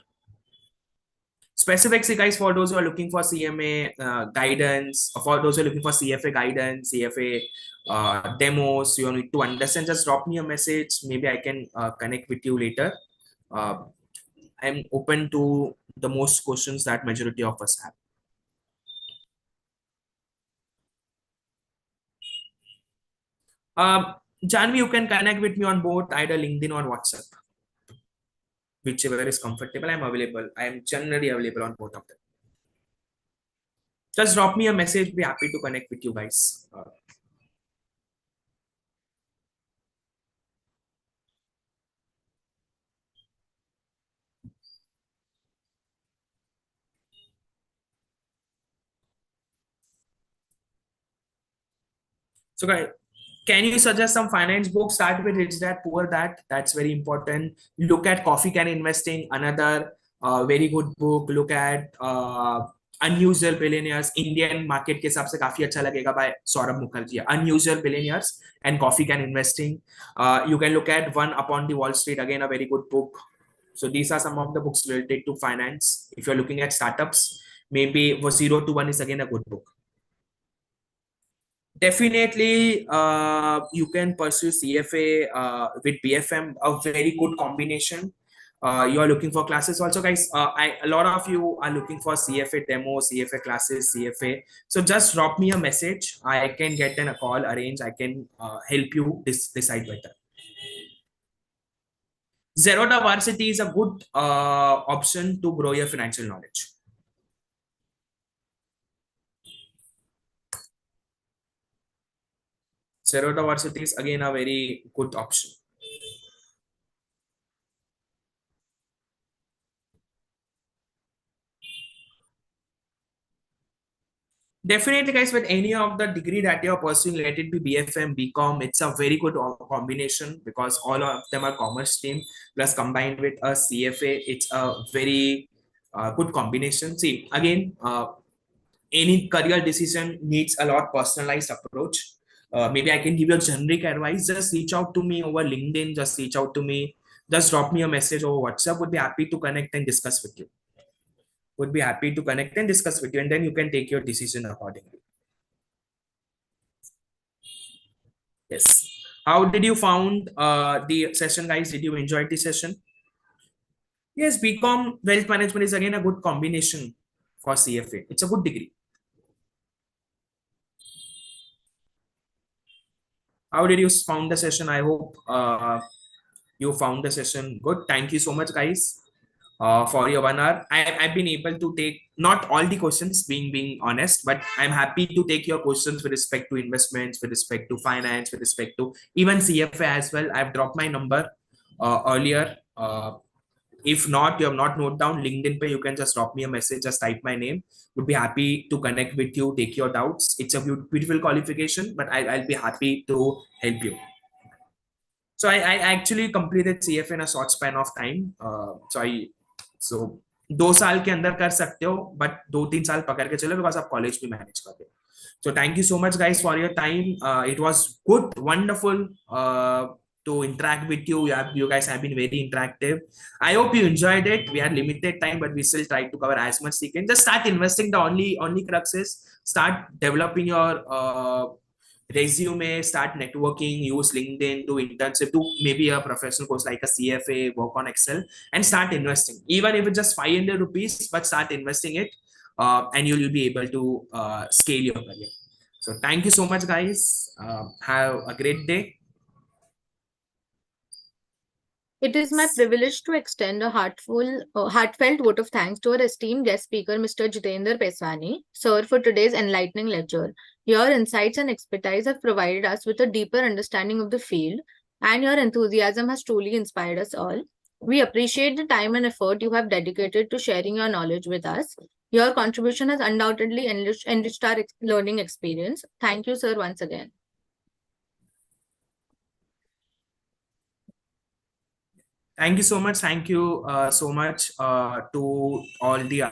Specifics, guys, for those who are looking for CMA guidance, or for those who are looking for CFA guidance, CFA demos, you need to understand, just drop me a message. Maybe I can connect with you later. I'm open to the most questions that majority of us have. Janvi, you can connect with me on both either LinkedIn or WhatsApp. Whichever is comfortable, I'm available. I am generally available on both of them. Just drop me a message. Be happy to connect with you guys. So guys, can you suggest some finance books? Start with Rich Dad Poor Dad. That's very important. Look at Coffee Can Investing, another very good book. Look at Unusual Billionaires. Indian market के हिसाब से काफी अच्छा लगेगा by Saurabh Mukherjee. Unusual Billionaires and Coffee Can Investing. You can look at One Upon the Wall Street, again a very good book. So these are some of the books related to finance. If you're looking at startups, maybe 0 to 1 is again a good book. Definitely, you can pursue CFA with BFM, a very good combination. You are looking for classes also, guys. A lot of you are looking for CFA demo, CFA classes, CFA. So just drop me a message. I can get a call arranged. I can help you decide better. Zerodha Varsity is a good option to grow your financial knowledge. Zerodha Varsity is again a very good option. Definitely, guys, with any of the degree that you're pursuing, let it be BFM, BCom, it's a very good combination because all of them are commerce stream. Plus, combined with a CFA, it's a very good combination. See, again, any career decision needs a lot personalized approach. Maybe I can give you a generic advice. Just reach out to me over LinkedIn. Just reach out to me. Just drop me a message over WhatsApp. Would be happy to connect and discuss with you. Would be happy to connect and discuss with you, and then you can take your decision accordingly. Yes. How did you found the session, guys? Did you enjoy the session? Yes, BCom Wealth Management is again a good combination for CFA. It's a good degree. How did you found the session? I hope you found the session good. Thank you so much, guys. For your 1 hour, I've been able to take not all the questions, being honest, but I'm happy to take your questions with respect to investments, with respect to finance, with respect to even CFA as well. I've dropped my number earlier. If not, you have not noted down LinkedIn pay, you can just drop me a message, just type my name. Would be happy to connect with you, take your doubts. It's a beautiful qualification, but I'll be happy to help you. So I actually completed CFA in a short span of time. So 2 साल के अंदर कर सकते हो, but 2-3 साल पकड़ के चलो because आप कॉलेज भी मैनेज कर रहे हो. So thank you so much, guys, for your time. It was good, wonderful to interact with you. You guys have been very interactive. I hope you enjoyed it. We had limited time, but we still tried to cover as much as we can. Just start investing. The only crux is start developing your resume, start networking, use LinkedIn, do internship, do maybe a professional course like a CFA, work on Excel, and start investing. Even if it's just 500 rupees, but start investing it, and you'll be able to scale your career. So thank you so much, guys. Have a great day. It is my privilege to extend a heartfelt vote of thanks to our esteemed guest speaker, Mr. Jitendra Peswani, sir, for today's enlightening lecture. Your insights and expertise have provided us with a deeper understanding of the field, and your enthusiasm has truly inspired us all. We appreciate the time and effort you have dedicated to sharing your knowledge with us. Your contribution has undoubtedly enriched our learning experience. Thank you, sir, once again. Thank you so much. Thank you so much to all the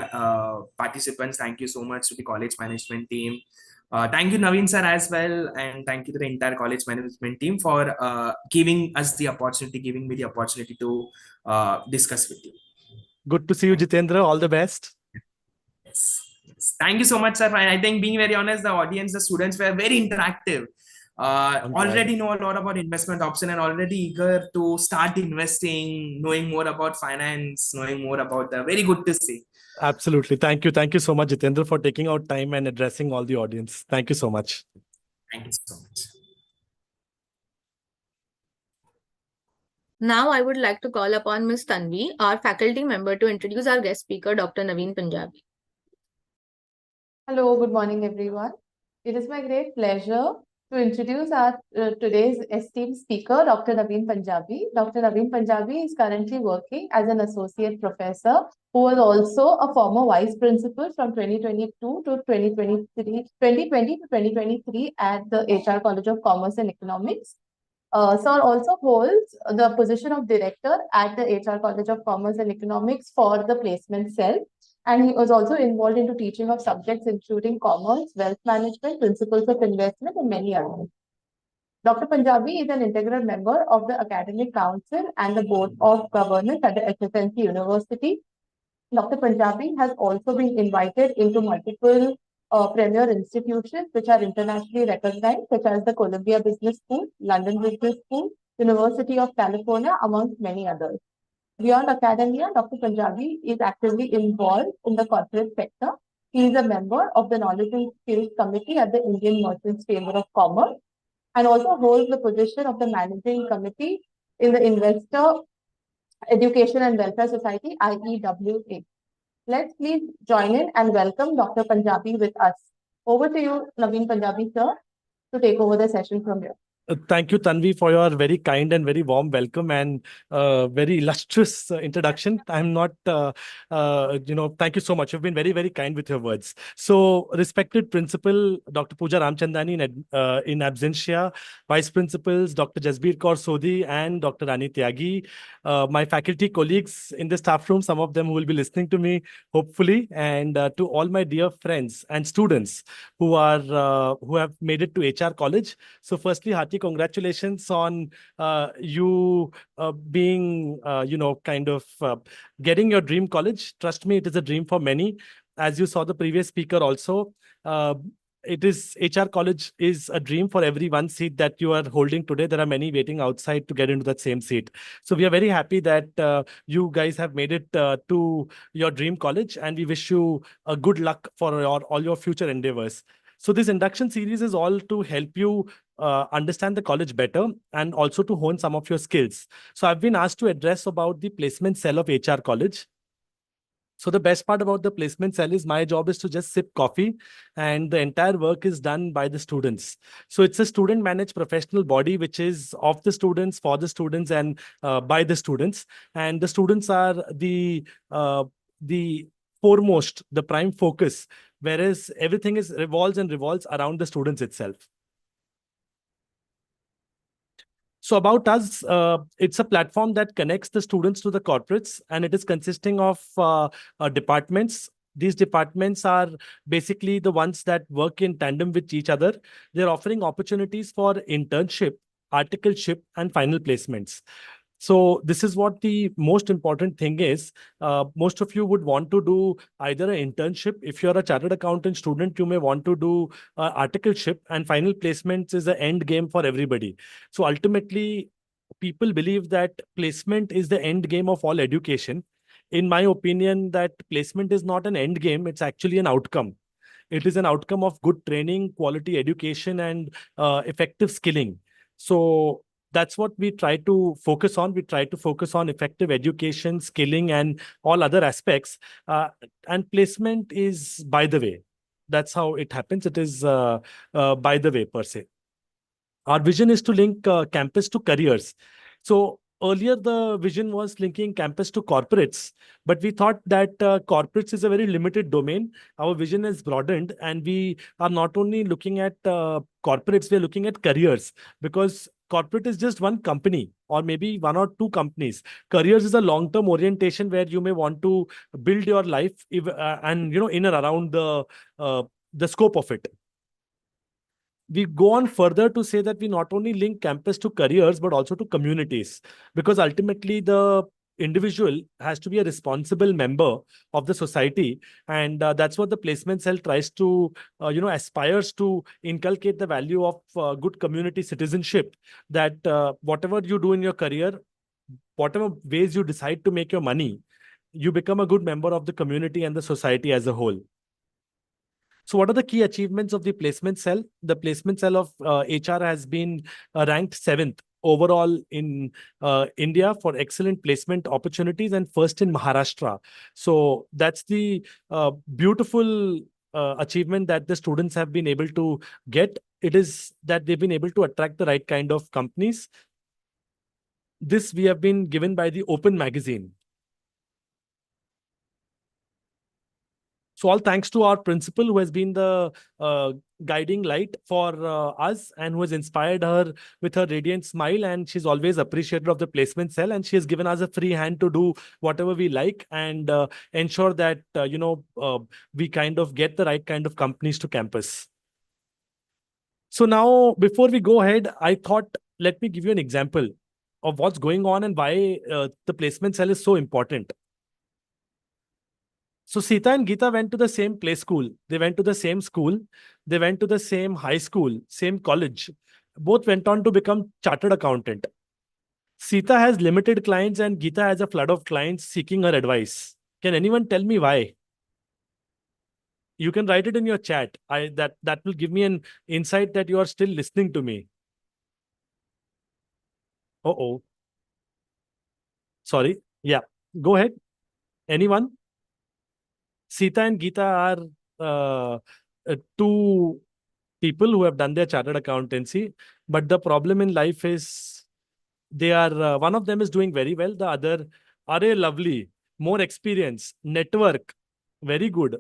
participants. Thank you so much to the college management team, Thank you, Naveen sir, as well, and thank you to the entire college management team for giving us the opportunity, giving me the opportunity to discuss with you. Good to see you, Jitendra. All the best. Yes. Yes. Thank you so much, sir. And I think, being very honest, the audience, the students were very interactive. I'm glad. Already know a lot about investment option and already eager to start investing, knowing more about finance, knowing more about the very good to see. Absolutely. Thank you. Thank you so much, Jitendra, for taking out time and addressing all the audience. Thank you so much. Thank you so much. Now I would like to call upon Ms. Tanvi, our faculty member, to introduce our guest speaker, Dr. Naveen Punjabi. Hello, good morning, everyone. It is my great pleasure to introduce our today's esteemed speaker, Dr. Naveen Punjabi. Dr. Naveen Punjabi is currently working as an associate professor who was also a former vice principal from 2022 to 2023, 2020 to 2023 at the HR College of Commerce and Economics. Sir also holds the position of director at the HR College of Commerce and Economics for the placement cell. And he was also involved into teaching of subjects including commerce, wealth management, principles of investment, and many others. Dr. Punjabi is an integral member of the Academic Council and the Board of Governors at the HSNC University. Dr. Punjabi has also been invited into multiple premier institutions which are internationally recognized, such as the Columbia Business School, London Business School, University of California, amongst many others. Beyond academia, Dr. Punjabi is actively involved in the corporate sector. He is a member of the Knowledge and Skills Committee at the Indian Merchants Chamber of Commerce and also holds the position of the Managing Committee in the Investor Education and Welfare Society, IEWA. Let's please join in and welcome Dr. Punjabi with us. Over to you, Naveen Punjabi, sir, to take over the session from here. Thank you, Tanvi, for your very kind and very warm welcome and very illustrious introduction. I'm not, thank you so much. You've been very, very kind with your words. So, respected Principal Dr. Pooja Ramchandani in absentia, Vice Principals Dr. Jasbir Kaur Sodhi and Dr. Rani Tyagi, my faculty colleagues in the staff room, some of them who will be listening to me, hopefully, and to all my dear friends and students who have made it to HR College. So, firstly, hearty congratulations on you being, getting your dream college. Trust me, it is a dream for many. As you saw the previous speaker also, HR College is a dream for every one seat that you are holding today. There are many waiting outside to get into that same seat. So we are very happy that you guys have made it to your dream college, and we wish you a good luck for all your future endeavors. So this induction series is all to help you understand the college better and also to hone some of your skills. So I've been asked to address about the placement cell of HR College. So the best part about the placement cell is my job is to just sip coffee and the entire work is done by the students. So it's a student managed professional body, which is of the students, for the students and by the students. And the students are the foremost, the prime focus, whereas everything revolves around the students itself. So about us, it's a platform that connects the students to the corporates, and it is consisting of departments. These departments are basically the ones that work in tandem with each other. They're offering opportunities for internship, articleship, and final placements. So this is what the most important thing is. Most of you would want to do either an internship. If you're a chartered accountant student, you may want to do articleship, and final placements is the end game for everybody. So ultimately, people believe that placement is the end game of all education. In my opinion, that placement is not an end game. It's actually an outcome. It is an outcome of good training, quality education, and effective skilling. So that's what we try to focus on. We try to focus on effective education, skilling, and all other aspects. And placement is by the way. That's how it happens. It is by the way, per se. Our vision is to link campus to careers. So earlier, the vision was linking campus to corporates, but we thought that corporates is a very limited domain. Our vision is broadened, and we are not only looking at corporates, we are looking at careers, because corporate is just one company or maybe one or two companies. Careers is a long-term orientation where you may want to build your life and in and around the scope of it. we go on further to say that we not only link campus to careers, but also to communities, because ultimately the individual has to be a responsible member of the society. And that's what the placement cell tries to, aspires to inculcate the value of good community citizenship, that whatever you do in your career, whatever ways you decide to make your money, you become a good member of the community and the society as a whole. So what are the key achievements of the placement cell? The placement cell of HR has been ranked 7th overall in India for excellent placement opportunities and first in Maharashtra. So that's the beautiful achievement that the students have been able to get. It is that they've been able to attract the right kind of companies. This we have been given by the Open magazine. So all thanks to our principal, who has been the guiding light for us and who has inspired her with her radiant smile. And she's always appreciated of the placement cell. And she has given us a free hand to do whatever we like and ensure that, we kind of get the right kind of companies to campus. So now, before we go ahead, I thought, let me give you an example of what's going on and why the placement cell is so important. So Sita and Geeta went to the same play school. They went to the same school. They went to the same high school, same college. Both went on to become chartered accountant. Sita has limited clients and Geeta has a flood of clients seeking her advice. Can anyone tell me why? You can write it in your chat. That will give me an insight that you are still listening to me. Uh-oh. Sorry. Yeah. Go ahead. Anyone? Sita and Geeta are two people who have done their chartered accountancy, but the problem in life is they are one of them is doing very well, the other are a lovely, more experience, network, very good.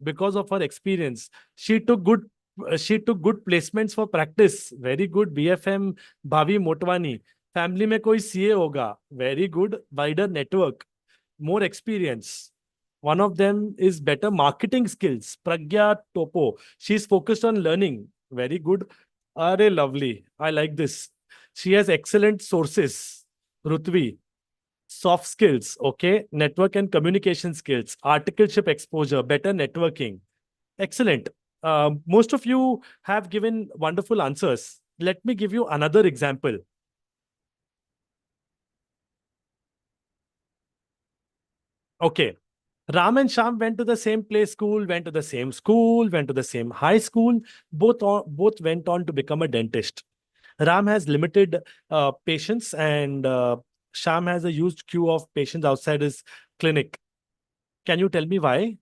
Because of her experience, she took good placements for practice, very good. BFM Bhavi Motwani, family में कोई CA होगा, very good. Wider network, more experience. One of them is better marketing skills. Pragya Topo. She's focused on learning. Very good. Are lovely. I like this. She has excellent sources. Rutvi. Soft skills. Okay. Network and communication skills. Articleship exposure. Better networking. Excellent. Most of you have given wonderful answers. Let me give you another example. Okay. Ram and Sham went to the same play school, went to the same school, went to the same high school. Both went on to become a dentist. Ram has limited patients and Sham has a huge queue of patients outside his clinic. Can you tell me why?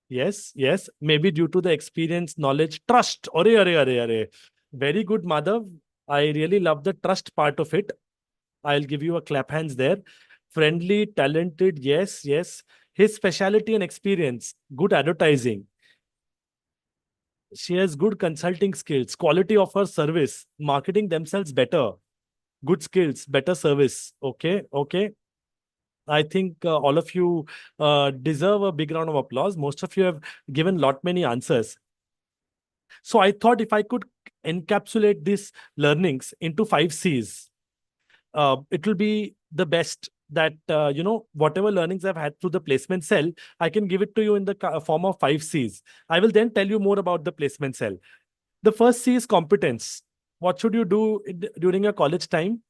Yes. Maybe due to the experience, knowledge, trust. Arre. Very good, Madhav. I really love the trust part of it. I'll give you a clap hands there. Friendly, talented, yes. His specialty and experience, good advertising. She has good consulting skills, quality of her service, marketing themselves better, good skills, better service. Okay. I think all of you deserve a big round of applause. Most of you have given lot many answers. So I thought if I could encapsulate these learnings into 5 C's, it will be the best that, whatever learnings I've had through the placement cell, I can give it to you in the form of 5 C's. I will then tell you more about the placement cell. The first C is competence. What should you do during your college time?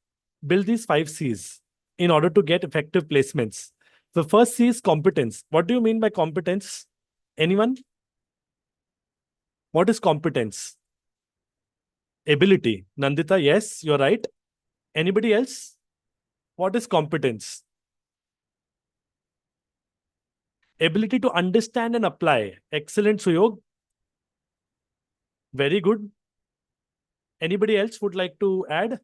Build these 5 C's in order to get effective placements. The first C is competence. What do you mean by competence? Anyone? What is competence? Ability. Nandita, yes, you're right. Anybody else? What is competence? Ability to understand and apply. Excellent, Suyog. Very good. Anybody else would like to add?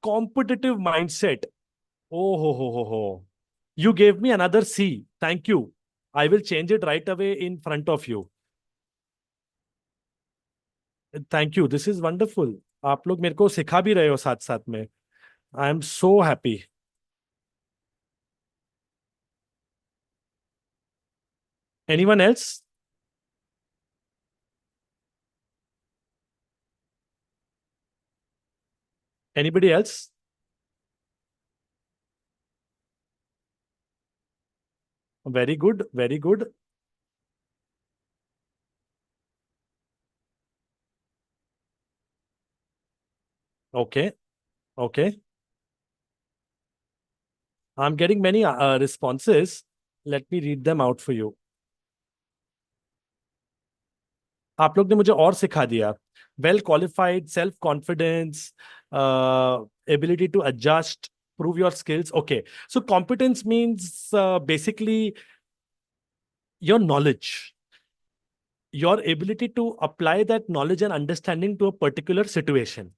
Competitive mindset. Oh, ho. You gave me another C. Thank you. I will change it right away in front of you. Thank you. This is wonderful. आप लोग मेरे को सिखा भी रहे हो साथ साथ में. I am so happy. Anyone else? Anybody else? Very good, very good. Okay, okay. I'm getting many responses. Let me read them out for you. आप लोग ने मुझे और सिखा दिया. Well qualified, self confidence, ability to adjust, prove your skills. Okay, so competence means basically your knowledge, your ability to apply that knowledge and understanding to a particular situation.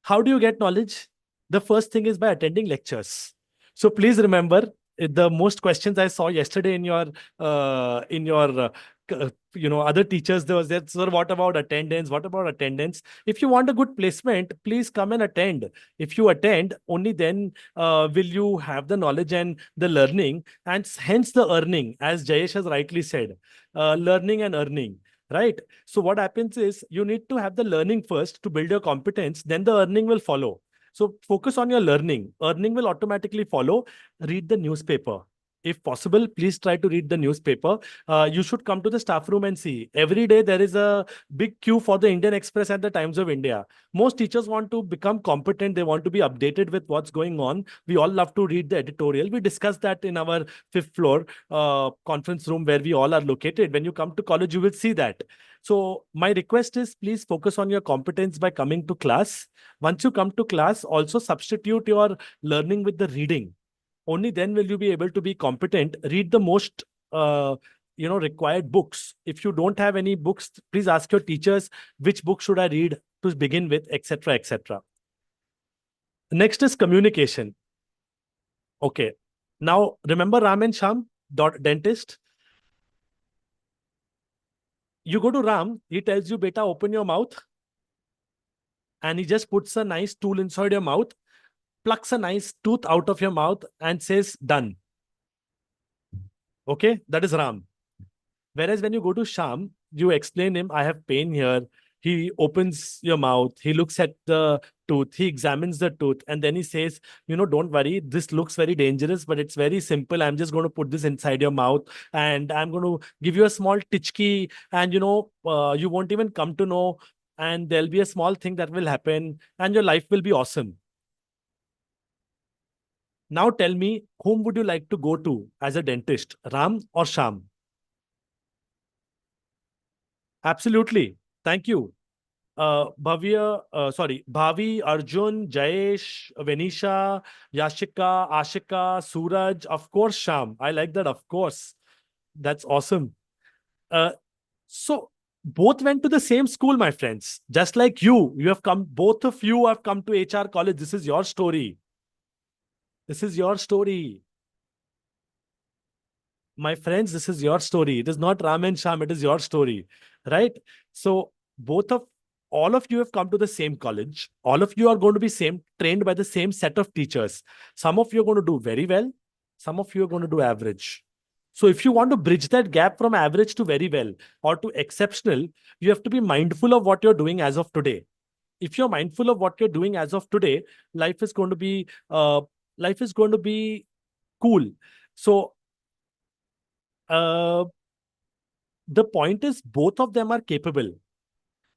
How do you get knowledge? The first thing is by attending lectures. So please remember, the most questions I saw yesterday in your other teachers, there was that, sir, what about attendance? What about attendance? If you want a good placement, please come and attend. If you attend, only then will you have the knowledge and the learning, and hence the earning, as Jayesh has rightly said, learning and earning. Right. So what happens is you need to have the learning first to build your competence, then the earning will follow. So focus on your learning. Earning will automatically follow. Read the newspaper. If possible, please try to read the newspaper. You should come to the staff room and see. Every day there is a big queue for the Indian Express and the Times of India. Most teachers want to become competent. They want to be updated with what's going on. We all love to read the editorial. We discussed that in our fifth floor conference room where we all are located. When you come to college, you will see that. So my request is, please focus on your competence by coming to class. Once you come to class, also substitute your learning with the reading. Only then will you be able to be competent. Read the most required books. If you don't have any books, please ask your teachers which book should I read to begin with, etc., etc. Next is communication. Okay. Now remember Ram and Sham, dentist. You go to Ram, he tells you, beta, open your mouth. And he just puts a nice tool inside your mouth, plucks a nice tooth out of your mouth and says, done. Okay, that is Ram. Whereas when you go to Sham, you explain him, I have pain here. He opens your mouth, he looks at the tooth, he examines the tooth, and then he says, don't worry, this looks very dangerous, but it's very simple. I'm just going to put this inside your mouth and I'm going to give you a small titchki, and you won't even come to know, and there'll be a small thing that will happen, and your life will be awesome. Now tell me, whom would you like to go to as a dentist, Ram or Sham? Absolutely. Thank you. Bhavi, Arjun, Jayesh, Venisha, Yashika, Ashika, Suraj, of course, Sham. I like that, of course. That's awesome. So both went to the same school, my friends. Just like you have come, both of you have come to HR college. This is your story. This is your story. My friends, this is your story. It is not Ram and Sham, it is your story, right? So all of you have come to the same college. All of you are going to be trained by the same set of teachers. Some of you are going to do very well. Some of you are going to do average. So if you want to bridge that gap from average to very well or to exceptional, you have to be mindful of what you're doing as of today. If you're mindful of what you're doing as of today, life is going to be cool. So the point is, both of them are capable.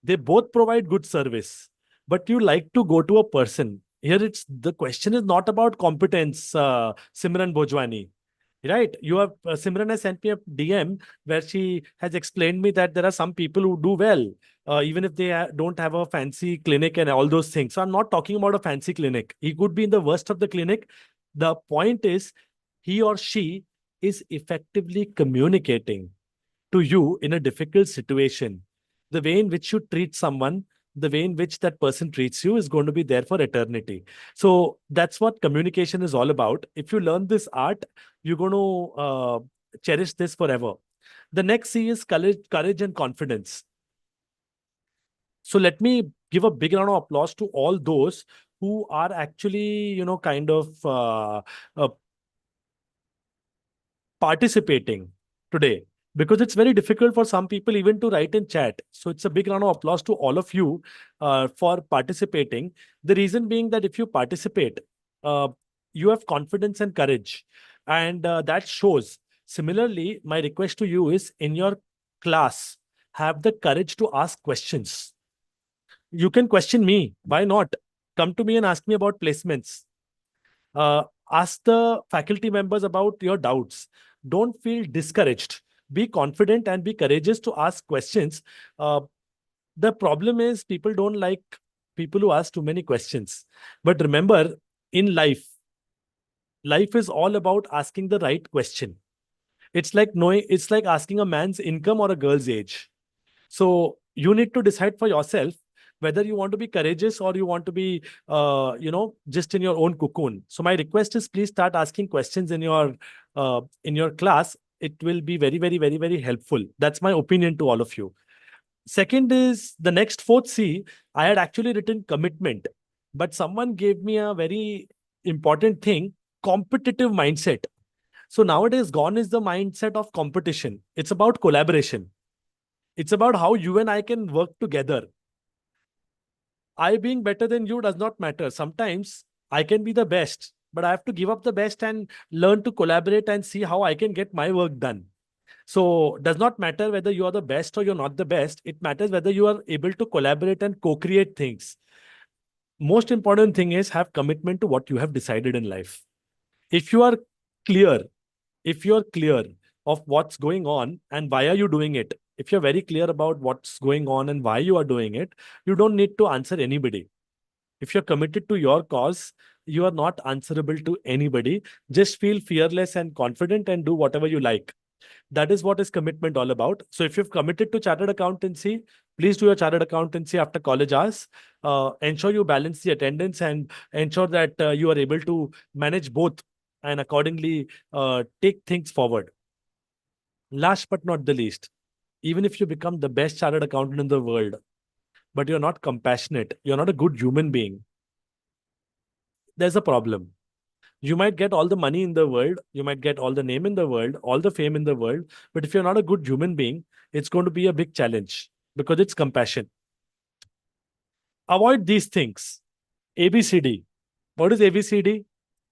They both provide good service, but you like to go to a person. Here, the question is not about competence, Simran Bhojwani. Right? Simran has sent me a DM where she has explained me that there are some people who do well, even if they don't have a fancy clinic and all those things. So I'm not talking about a fancy clinic. He could be in the worst of the clinic. The point is, he or she is effectively communicating to you in a difficult situation. The way in which you treat someone, the way in which that person treats you is going to be there for eternity. So that's what communication is all about. If you learn this art, you're going to cherish this forever. The next C is courage and confidence. So let me give a big round of applause to all those who are actually, participating today. because it's very difficult for some people even to write in chat. So it's a big round of applause to all of you for participating. The reason being that if you participate, uh, you have confidence and courage, and that shows. Similarly, my request to you is in your class, have the courage to ask questions. You can question me. Why not? Come to me and ask me about placements. Uh, Ask the faculty members about your doubts. Don't feel discouraged. Be confident and be courageous to ask questions. The problem is people don't like people who ask too many questions. But remember, in life, life is all about asking the right question. It's like asking a man's income or a girl's age. So you need to decide for yourself whether you want to be courageous or you want to be, just in your own cocoon. So my request is please start asking questions in your class. It will be very, very, very, very helpful. That's my opinion to all of you. Second is the next fourth C. I had actually written commitment, but someone gave me a very important thing: competitive mindset. So nowadays, gone is the mindset of competition. It's about collaboration. It's about how you and I can work together. I being better than you does not matter. Sometimes I can be the best, but I have to give up the best and learn to collaborate and see how I can get my work done. So does not matter whether you are the best or you're not the best. It matters whether you are able to collaborate and co-create things. Most important thing is have commitment to what you have decided in life. If you are clear, if you're clear of what's going on and why are you doing it, if you're very clear about what's going on and why you are doing it, you don't need to answer anybody. If you're committed to your cause, you are not answerable to anybody. Just feel fearless and confident and do whatever you like. That is what is commitment all about. So if you've committed to chartered accountancy, please do your chartered accountancy after college hours. Ensure you balance the attendance and ensure that you are able to manage both and accordingly take things forward. Last but not the least, even if you become the best chartered accountant in the world, but you're not compassionate, you're not a good human being, there's a problem. You might get all the money in the world, you might get all the name in the world, all the fame in the world, but if you're not a good human being, it's going to be a big challenge because it's compassion. Avoid these things. ABCD. What is ABCD?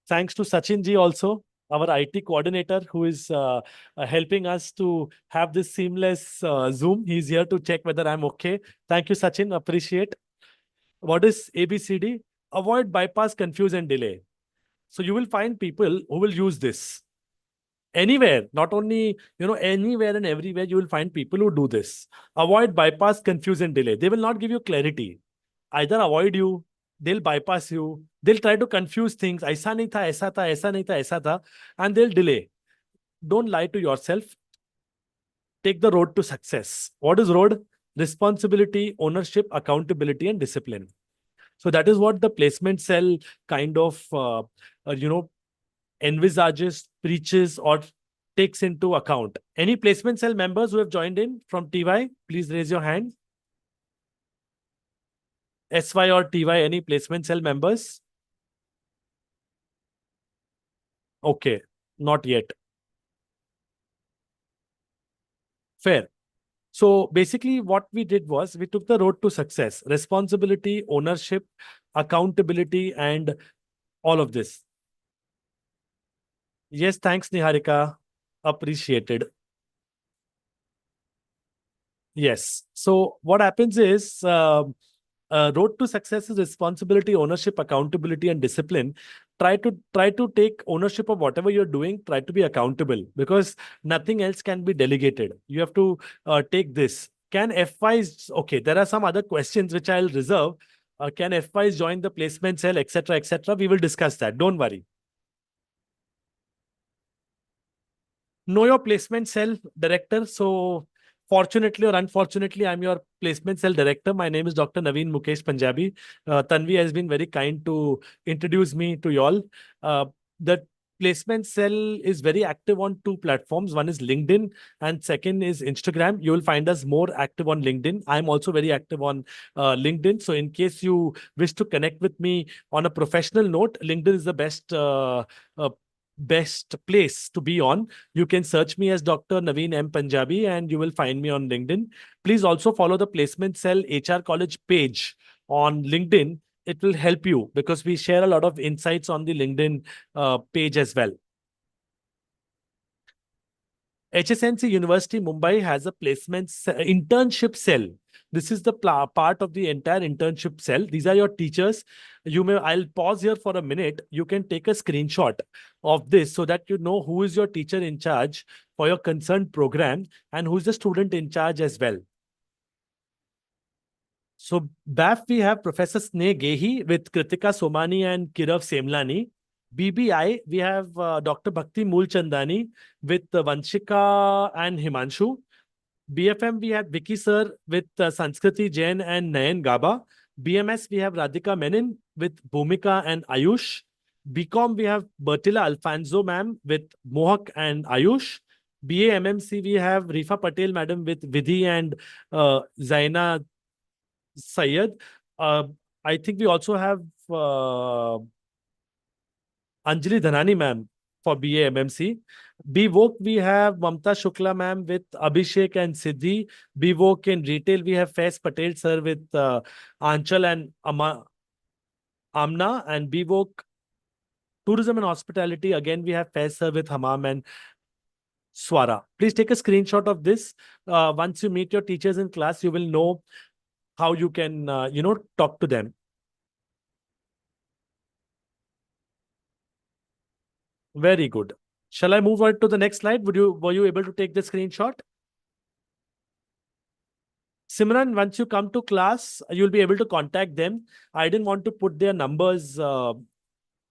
Thanks to Sachin ji also, our IT coordinator who is helping us to have this seamless Zoom. He's here to check whether I'm okay. Thank you, Sachin. Appreciate. What is ABCD? Avoid, bypass, confuse, and delay. So you will find people who will use this anywhere, not only, anywhere and everywhere, you will find people who do this. Avoid, bypass, confuse, and delay. They will not give you clarity. Either avoid you, they'll bypass you, they'll try to confuse things. Aisa nahi tha, aisa tha, aisa nahi tha, aisa tha, and they'll delay. Don't lie to yourself. Take the road to success. What is road? Responsibility, ownership, accountability, and discipline. So that is what the placement cell kind of, envisages, preaches, or takes into account. Any placement cell members who have joined in from TY, please raise your hand. SY or TY, any placement cell members? Okay, not yet. Fair. So basically what we did was we took the road to success: responsibility, ownership, accountability, and all of this. Yes, thanks, Niharika. Appreciated. Yes. So what happens is road to success is responsibility, ownership, accountability, and discipline. Try to take ownership of whatever you're doing. Try to be accountable because nothing else can be delegated. You have to take this. Can FYs? Okay, there are some other questions which I'll reserve. Can FYs join the placement cell, etc., etc.? We will discuss that. Don't worry. Know your placement cell director. So fortunately or unfortunately, I'm your placement cell director. My name is Dr. Naveen Mukesh Punjabi. Tanvi has been very kind to introduce me to y'all. The placement cell is very active on two platforms. One is LinkedIn and second is Instagram. You will find us more active on LinkedIn. I'm also very active on LinkedIn. So in case you wish to connect with me on a professional note, LinkedIn is the best best place to be on. You can search me as Dr. Naveen M. Punjabi and you will find me on LinkedIn. Please also follow the Placement Cell HR College page on LinkedIn. It will help you because we share a lot of insights on the LinkedIn page as well. HSNC University Mumbai has a internship cell. This is the part of the entire internship cell. These are your teachers. I'll pause here for a minute. You can take a screenshot of this so that you know who is your teacher in charge for your concerned program and who is the student in charge as well. So BAF, we have Professor Sneh Gehi with Kritika Somani and Kirav Semlani. BBI, we have Dr. Bhakti Moolchandani with Vanshika and Himanshu. BFM, we have Vicky Sir with Sanskriti Jain and Nayan Gaba. BMS, we have Radhika Menon with Bhumika and Ayush. BCom, we have Bertila Alfonso ma'am with Mohak and Ayush. BA MMC, we have Rifa Patel madam with Vidhi and Zaina Syed. I think we also have Anjali Dhanani ma'am for BA MMC. BVOC, we have Mamta Shukla ma'am with Abhishek and Siddhi. BVOC in retail, we have Faiz Patel sir with Anchal and Amna. And BVOC tourism and hospitality, again, we have Faiz sir with Hamam and Swara. Please take a screenshot of this. Once you meet your teachers in class, you will know how you can, talk to them. Very good. Shall I move on to the next slide? Were you able to take the screenshot? Simran, once you come to class, you'll be able to contact them. I didn't want to put their numbers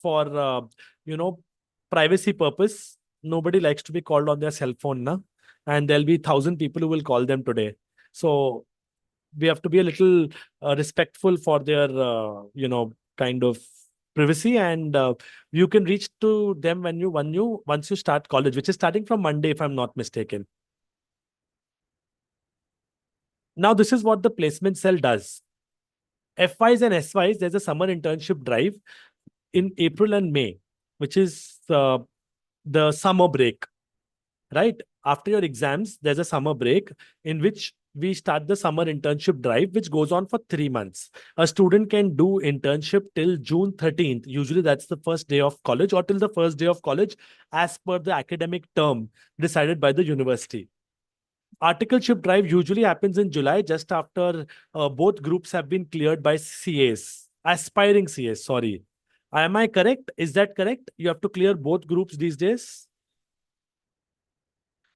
for privacy purpose. Nobody likes to be called on their cell phone, na? And there'll be 1,000 people who will call them today. So we have to be a little respectful for their, kind of privacy. And you can reach to them once you start college, which is starting from Monday, if I'm not mistaken. Now, this is what the placement cell does. FYs and SYs, there's a summer internship drive in April and May, which is the summer break, right? After your exams, there's a summer break in which we start the summer internship drive, which goes on for 3 months. A student can do internship till June 13th. Usually that's the first day of college or till the first day of college as per the academic term decided by the university. Articleship drive usually happens in July, just after both groups have been cleared by CAs, aspiring CAs, sorry. Am I correct? Is that correct? You have to clear both groups these days?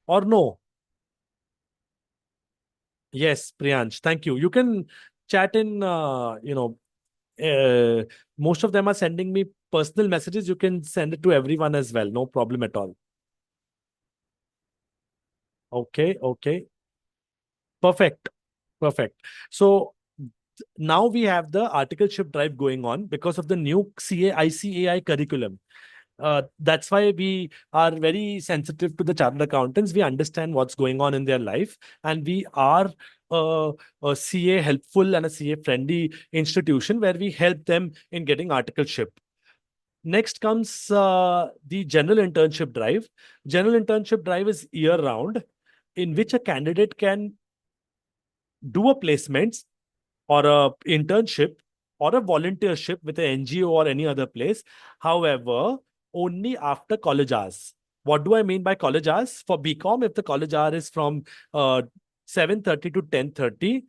Or no? Yes, Priyansh, thank you. You can chat in, most of them are sending me personal messages. You can send it to everyone as well. No problem at all. Okay. Perfect. So now we have the articleship drive going on because of the new ICAI curriculum. That's why we are very sensitive to the chartered accountants. We understand what's going on in their life, and we are a CA helpful and a CA friendly institution where we help them in getting articleship. Next comes the general internship drive. General internship drive is year round, in which a candidate can do a placement or a internship or a volunteership with an NGO or any other place. However, only after college hours. What do I mean by college hours? For BCom, if the college hour is from 7:30 to 10:30,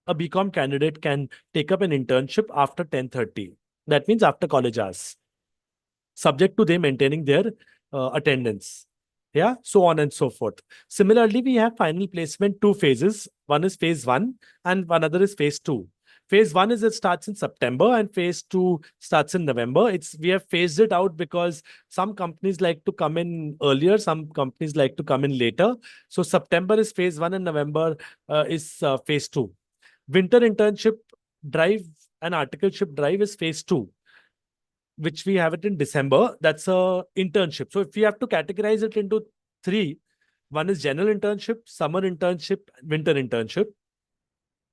a BCom candidate can take up an internship after 10:30. That means after college hours, subject to them maintaining their attendance. Yeah, so on and so forth. Similarly, we have final placement 2 phases. One is phase 1 and one other is phase 2. Phase 1 is it starts in September and phase 2 starts in November. We have phased it out because some companies like to come in earlier, some companies like to come in later. So September is phase 1 and November is phase 2. Winter internship drive and articleship drive is phase 2, which we have it in December. That's a internship. So if we have to categorize it into 3, one is general internship, summer internship, winter internship.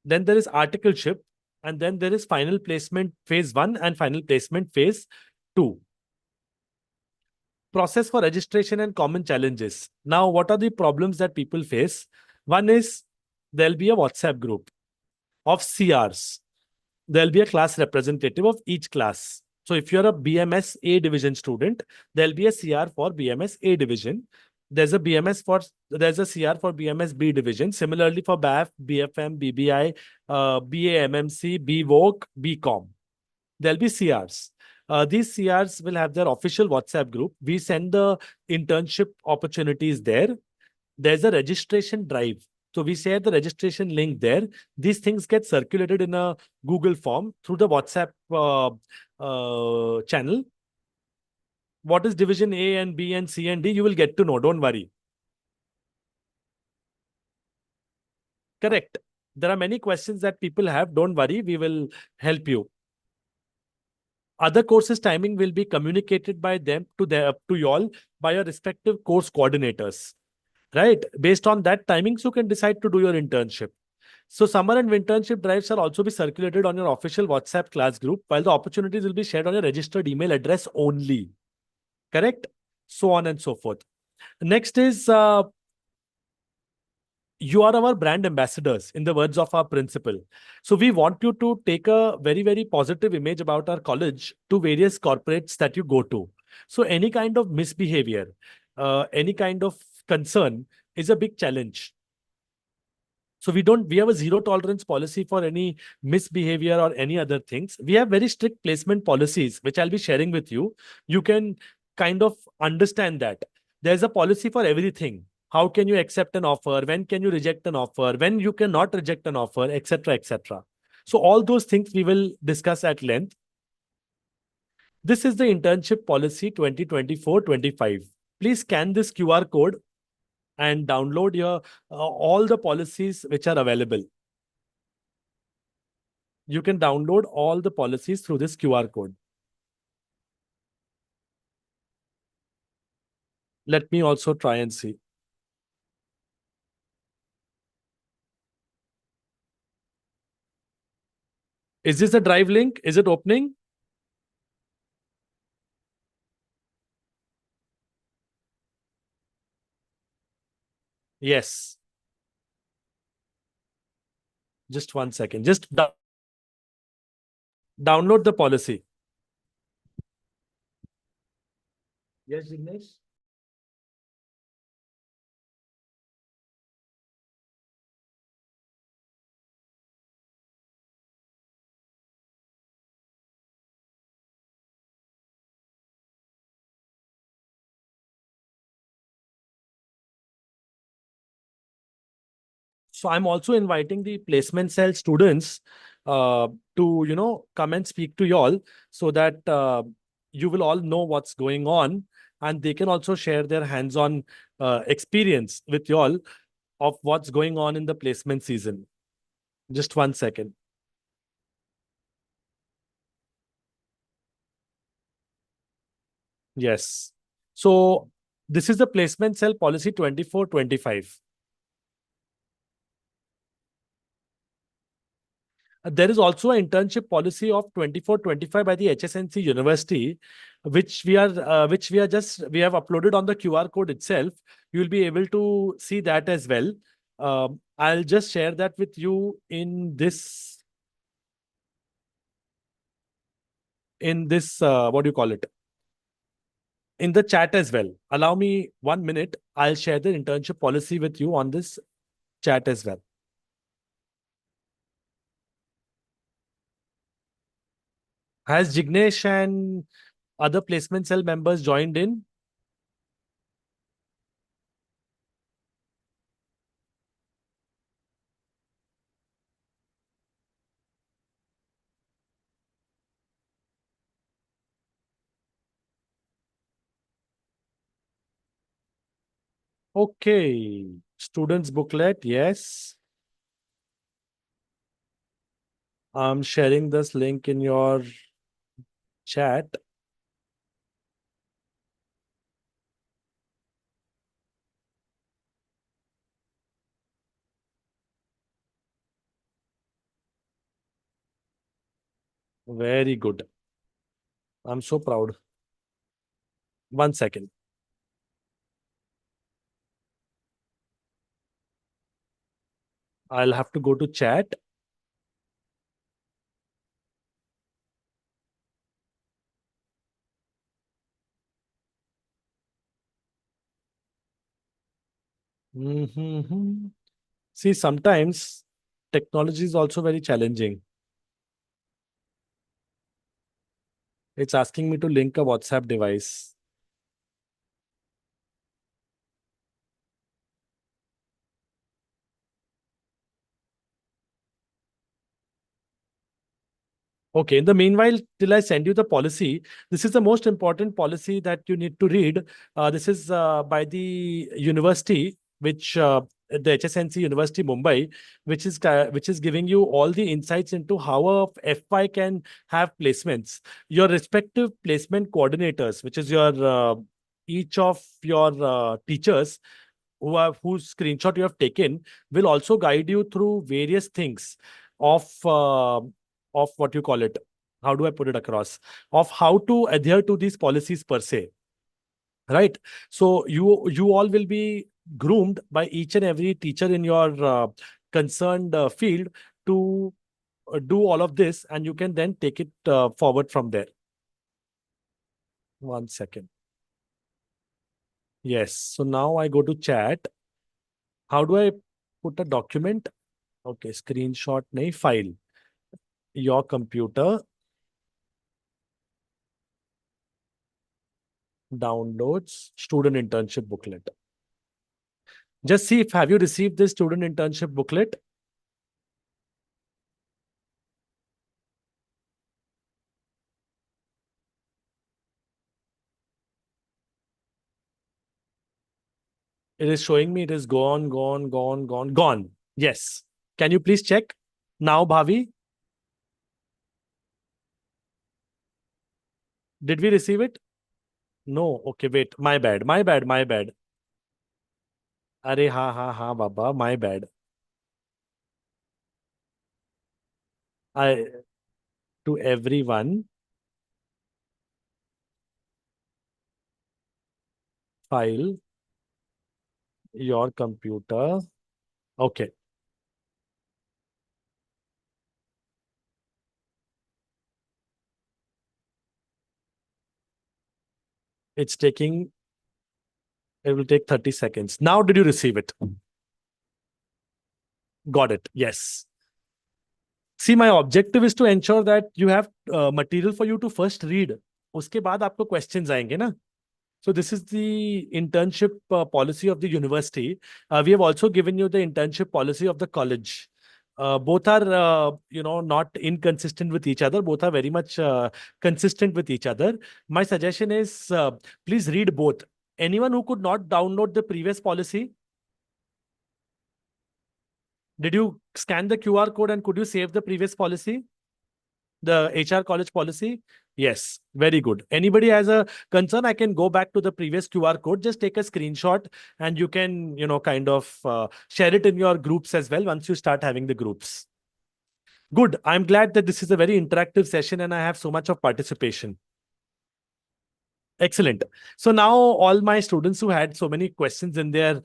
Then there is articleship, and then there is final placement phase 1 and final placement phase 2. process for registration and common challenges. Now, what are the problems that people face? One is there'll be a WhatsApp group of CRs. There'll be a class representative of each class. So if you're a BMS A division student, there'll be a CR for BMS A division. There's a CR for BMS B division. Similarly for BAF, BFM, BBI, BAMMC, BVOC, BCom. There'll be CRs. These CRs will have their official WhatsApp group. We send the internship opportunities there. There's a registration drive. So we share the registration link there. These things get circulated in a Google form through the WhatsApp channel. What is division A and B and C and D? You will get to know. Don't worry. Correct. There are many questions that people have. Don't worry. We will help you. Other courses timing will be communicated by them to you all by your respective course coordinators. Right? Based on that timings, you can decide to do your internship. So summer and internship drives shall also be circulated on your official WhatsApp class group, while the opportunities will be shared on your registered email address only. Correct? So on and so forth. Next is you are our brand ambassadors, in the words of our principal. So we want you to take a very, very positive image about our college to various corporates that you go to. So any kind of misbehavior, any kind of concern is a big challenge. So we have a zero tolerance policy for any misbehavior or any other things. We have very strict placement policies, which I'll be sharing with you. You can kind of understand that. There's a policy for everything. How can you accept an offer? When can you reject an offer? When you cannot reject an offer, etc., etc. So all those things we will discuss at length. This is the internship policy 2024-25. Please scan this QR code and download your all the policies which are available. You can download all the policies through this QR code. Let me also try and see. Is this a drive link? Is it opening? Yes. Just 1 second. Just download the policy. Yes, Jignesh? So I'm also inviting the placement cell students to come and speak to you all so that you will all know what's going on, and they can also share their hands-on experience with you all of what's going on in the placement season. Just 1 second. Yes. So this is the placement cell policy 24-25. There is also an internship policy of 24-25 by the HSNC University, which we have uploaded on the QR code itself. You will be able to see that as well. I'll just share that with you in this what do you call it? In the chat as well. Allow me 1 minute. I'll share the internship policy with you on this chat as well. Has Jignesh and other placement cell members joined in? Okay. Students booklet, yes. I'm sharing this link in your chat. Very good. I'm so proud. 1 second. I'll have to go to chat. Mhm. See, sometimes technology is also very challenging. It's asking me to link a WhatsApp device. Okay, in the meanwhile, till I send you the policy, this is the most important policy that you need to read. This is by the university, which the HSNC University Mumbai, which is giving you all the insights into how a FY can have placements. Your respective placement coordinators, which is your each of your teachers whose screenshot you have taken, will also guide you through various things of what you call it. How do I put it across? Of how to adhere to these policies per se, right? So you all will be groomed by each and every teacher in your concerned field to do all of this, and you can then take it forward from there. 1 second. Yes. So now I go to chat. How do I put a document? Okay, screenshot, nahi, file. Your computer, downloads, student internship booklet. Just see if have you received this student internship booklet? It is showing me it is gone, gone, gone, gone, gone. Yes. Can you please check now, Bhavi? Did we receive it? No. Okay, wait. My bad. My bad. My bad. Arey, ha, Baba. My bad. I to everyone. File your computer. Okay. It's taking, it will take 30 seconds. Now, did you receive it? Got it. Yes. See, my objective is to ensure that you have material for you to first read. उसके बाद आपको questions आएंगे ना? So this is the internship policy of the university. We have also given you the internship policy of the college. Both are, not inconsistent with each other. Both are very much consistent with each other. My suggestion is, please read both. Anyone who could not download the previous policy, did you scan the QR code and could you save the previous policy? The HR college policy? Yes, very good. Anybody has a concern, I can go back to the previous QR code. Just take a screenshot and you can, kind of share it in your groups as well once you start having the groups. Good. I'm glad that this is a very interactive session and I have so much of participation. Excellent. So now all my students who had so many questions in their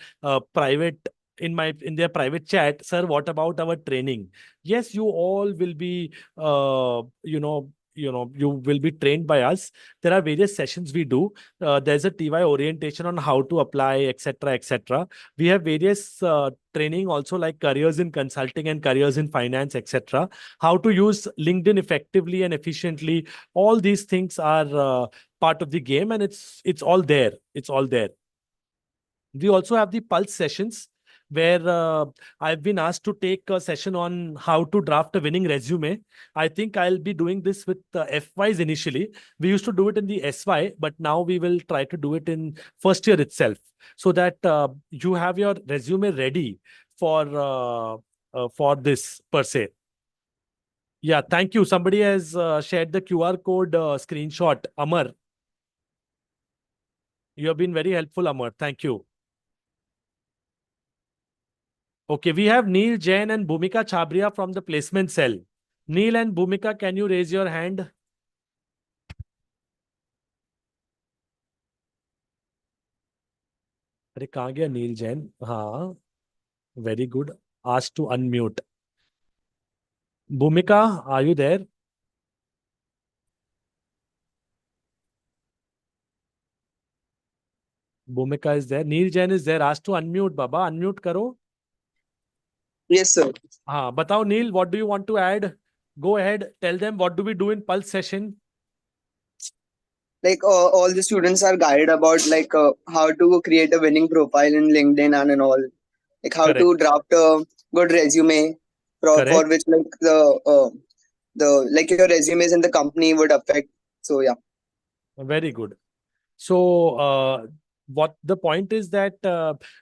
private in their private chat, sir, what about our training? Yes, you all will be you will be trained by us. There are various sessions we do. There's a TY orientation on how to apply, etc., etc. We have various training also, like careers in consulting and careers in finance, etc. How to use LinkedIn effectively and efficiently. All these things are part of the game, and it's all there. It's all there. We also have the pulse sessions where I've been asked to take a session on how to draft a winning resume. I think I'll be doing this with FYs initially. We used to do it in the SY, but now we will try to do it in first year itself, so that you have your resume ready for this per se. Yeah, thank you. Somebody has shared the QR code screenshot. Amar, you have been very helpful, Amar. Thank you. Okay, we have Neil Jain and Bhumika Chabria from the placement cell. Neil and Bhumika, can you raise your hand? अरे कहाँ गया नील जैन? हाँ, very good. asked to unmute. Bhumika, are you there? Bhumika is there. Neil Jain is there. Asked to unmute, Baba. Unmute karo. Yes, sir. हाँ, बताओ Neil, what do you want to add? Go ahead. Tell them what do we do in Pulse session. Like all the students are guided about like how to create a winning profile in LinkedIn and all. Like how to Correct. draft a good resume for Correct. which like the like your resumes in the company would affect. So yeah. Very good. So, what the point is that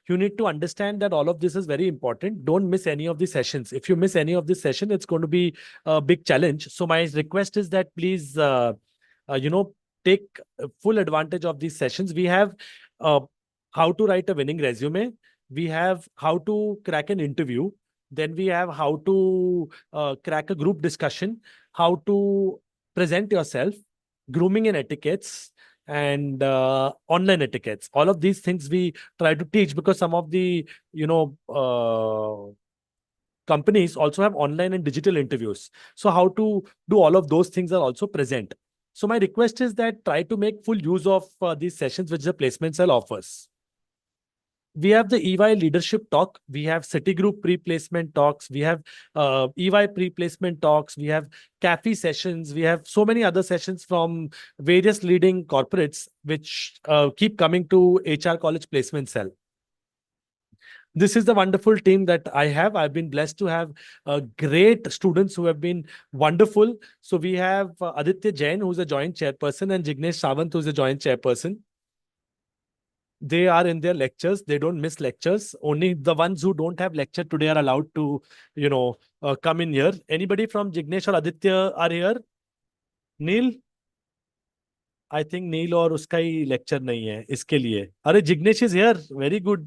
you need to understand that all of this is very important. Don't miss any of the sessions. If you miss any of this session, it's going to be a big challenge. So, my request is that please, you know, take full advantage of these sessions. We have uh, how to write a winning resume. We have how to crack an interview. Then we have how to crack a group discussion, how to present yourself, grooming and etiquettes, and online etiquettes. All of these things we try to teach because some of the companies also have online and digital interviews. So how to do all of those things are also present. So my request is that try to make full use of these sessions which the placement cell offers. We have the EY leadership talk. We have Citigroup pre-placement talks. We have EY pre-placement talks. We have cafe sessions. We have so many other sessions from various leading corporates which keep coming to HR College Placement Cell. This is the wonderful team that I have. I've been blessed to have great students who have been wonderful. So we have Aditya Jain, who's a joint chairperson, and Jignesh Sawant, who's a joint chairperson. They are in their lectures. They don't miss lectures. Only the ones who don't have lecture today are allowed to, come in here. Anybody from Jignesh or Aditya are here? Neil? I think Neil और उसका ही lecture नहीं है इसके लिए. अरे Jignesh is here. Very good.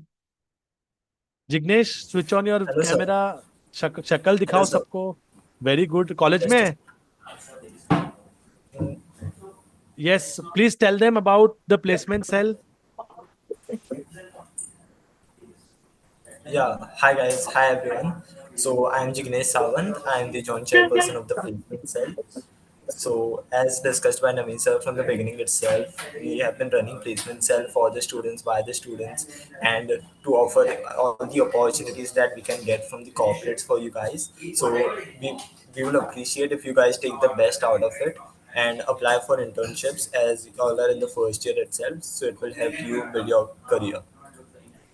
Jignesh, switch on your Hello, sir. camera. शक्ल दिखाओ Hello, sir. सबको. Very good. College Just में? Yes. Please tell them about the placement cell. yeah. Hi, guys. Hi, everyone. So, I'm Jignesh Sawant. I'm the joint chairperson of the placement cell. So, as discussed by Naveen sir from the beginning itself, we have been running placement cell for the students, by the students, and to offer all the opportunities that we can get from the corporates for you guys. So, we will appreciate if you guys take the best out of it and apply for internships as you all are in the first year itself. So, it will help you build your career.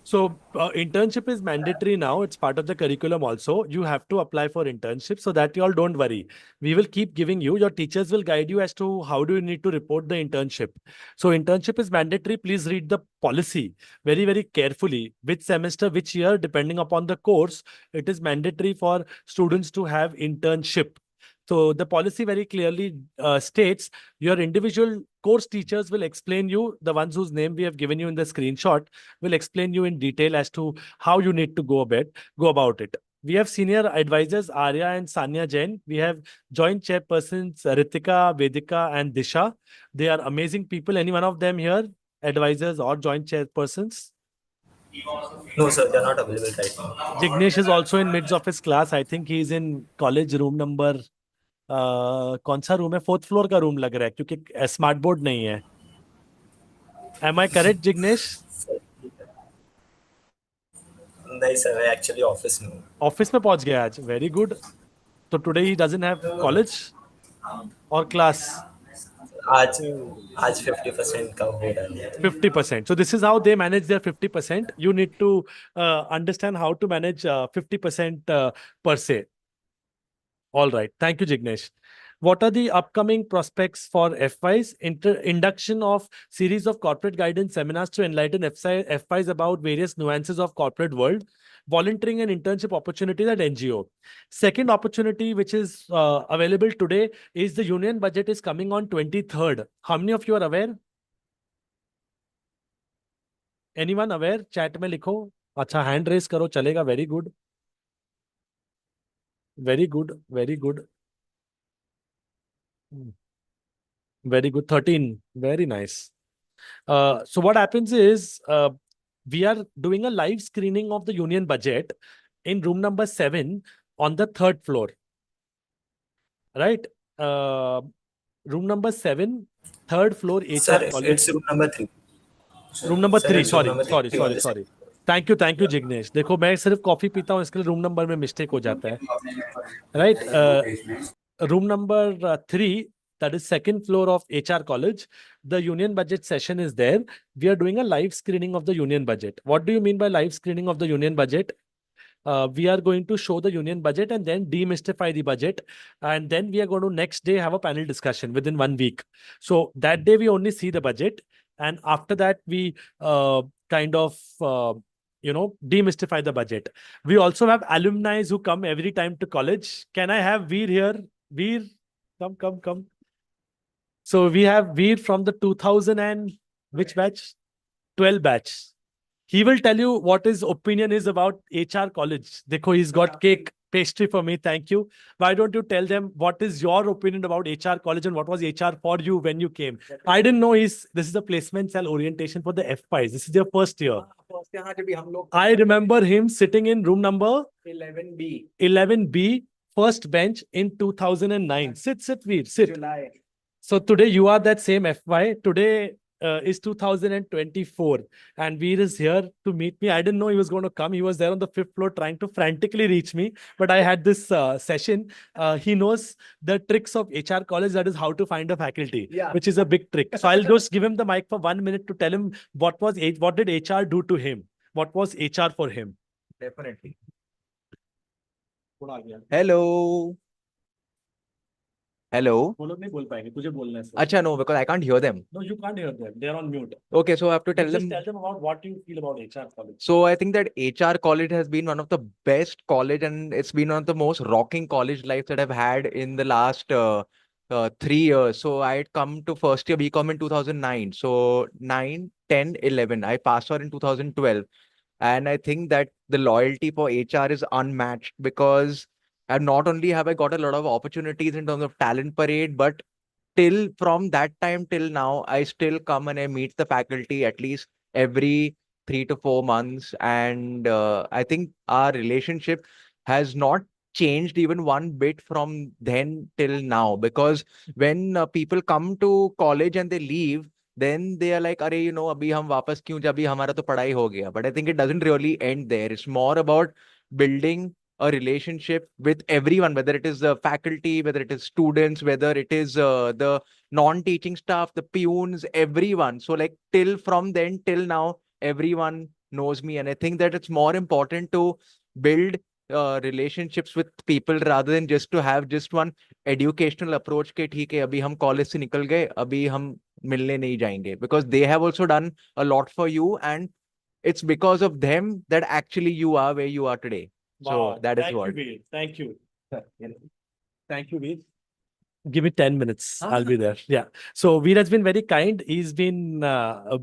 So internship is mandatory now. It's part of the curriculum also. You have to apply for internship so that you all don't worry. We will keep giving you. Your teachers will guide you as to how do you need to report the internship. So internship is mandatory. Please read the policy very, very carefully. Which semester, which year, depending upon the course, it is mandatory for students to have internship. So the policy very clearly states your individual course teachers will explain you, the ones whose name we have given you in the screenshot, will explain you in detail as to how you need to go about it. We have senior advisors Arya and Sanya Jain. We have joint chairpersons Ritika, Vedika, and Disha. They are amazing people. Any one of them here, advisors or joint chairpersons? No, sir, they're not available right now. Jignesh is also in midst of his class. I think he's in college room number कौन सा room है? 4th floor का room लग रहा है क्योंकि smart board नहीं है. Am I correct, Jignesh? नहीं sir, actually office में हूँ. ऑफिस में पहुंच गया आज. Very good. So today he doesn't have college or class. आज 50% का हो रहा है. 50%. So this is how they manage their 50%. You need to understand how to manage 50% per se. All right. Thank you, Jignesh. What are the upcoming prospects for FYs? Induction of series of corporate guidance seminars to enlighten FYs about various nuances of corporate world. Volunteering and internship opportunities at NGO. Second opportunity, which is available today, is the union budget is coming on 23rd. How many of you are aware? Anyone aware? Chat में लिखो. अच्छा, hand raise करो, चलेगा. Very good. Very good. Very good. Very good. 13. Very nice. So what happens is we are doing a live screening of the union budget in room number 7 on the 3rd floor. Right? Room number 7, 3rd floor, HR Sir, college. it's room number 3. Room number Sir, 3, it's room sorry number sorry 3 on sorry the sorry thank you Jignesh. देखो मैं सिर्फ coffee पीता हूँ, इसके लिए room number में mistake हो जाता है। Right, room number 3, that is 2nd floor of HR college. The union budget session is there. We are doing a live screening of the union budget. What do you mean by live screening of the union budget? We are going to show the union budget and then demystify the budget. And then we are going to next day have a panel discussion within 1 week. So that day we only see the budget. And after that, we kind of, demystify the budget. We also have alumni who come every time to college. Can I have Veer here? Veer, come. So we have Veer from the 2000 and which batch? 12 batch. He will tell you what his opinion is about HR college. Dekho, he's got cake, pastry for me. Thank you. Why don't you tell them what is your opinion about HR college and what was HR for you when you came? I didn't know this is the placement cell orientation for the FPIs. This is their first year. I remember him sitting in room number 11B. 11B, first bench in 2009. Sit, Veer, sit. July. So today you are that same FY. Today is 2024 and Veer is here to meet me. I didn't know he was going to come. He was there on the 5th floor trying to frantically reach me. But I had this session. He knows the tricks of HR college, that is how to find a faculty, which is a big trick. So I'll just give him the mic for 1 minute to tell him what did HR do to him? What was HR for him? Definitely. Hello. Hello. Acha, no, because I can't hear them. No, you can't hear them. They're on mute. Okay, so I have to tell Just them. tell them about what you feel about HR college. So I think that HR college has been one of the best college and it's been one of the most rocking college life that I've had in the last 3 years. So I had come to first year BCom in 2009. So 9, 10, 11. I passed out in 2012. And I think that the loyalty for HR is unmatched because and not only have I got a lot of opportunities in terms of talent parade, but till from that time till now, I still come and I meet the faculty at least every 3 to 4 months. And I think our relationship has not changed even one bit from then till now. Because when people come to college and they leave, then they are like, "Arey, abhi hum wapas kyun ja? Abhi hamara to padhai ho gaya." But I think it doesn't really end there. It's more about building a relationship with everyone, whether it is the faculty, whether it is students, whether it is the non-teaching staff, the peons, everyone. So like from then till now, everyone knows me. And I think that it's more important to build relationships with people rather than just to have just one educational approach ke theek hai abhi hum college se nikal gaye abhi hum milne nahi jayenge, because they have also done a lot for you and it's because of them that actually you are where you are today. Wow. So that is Thank what. you, Veer. Thank you. Thank you, Veer. Give me 10 minutes. I'll be there. Yeah. So Veer has been very kind. He's been a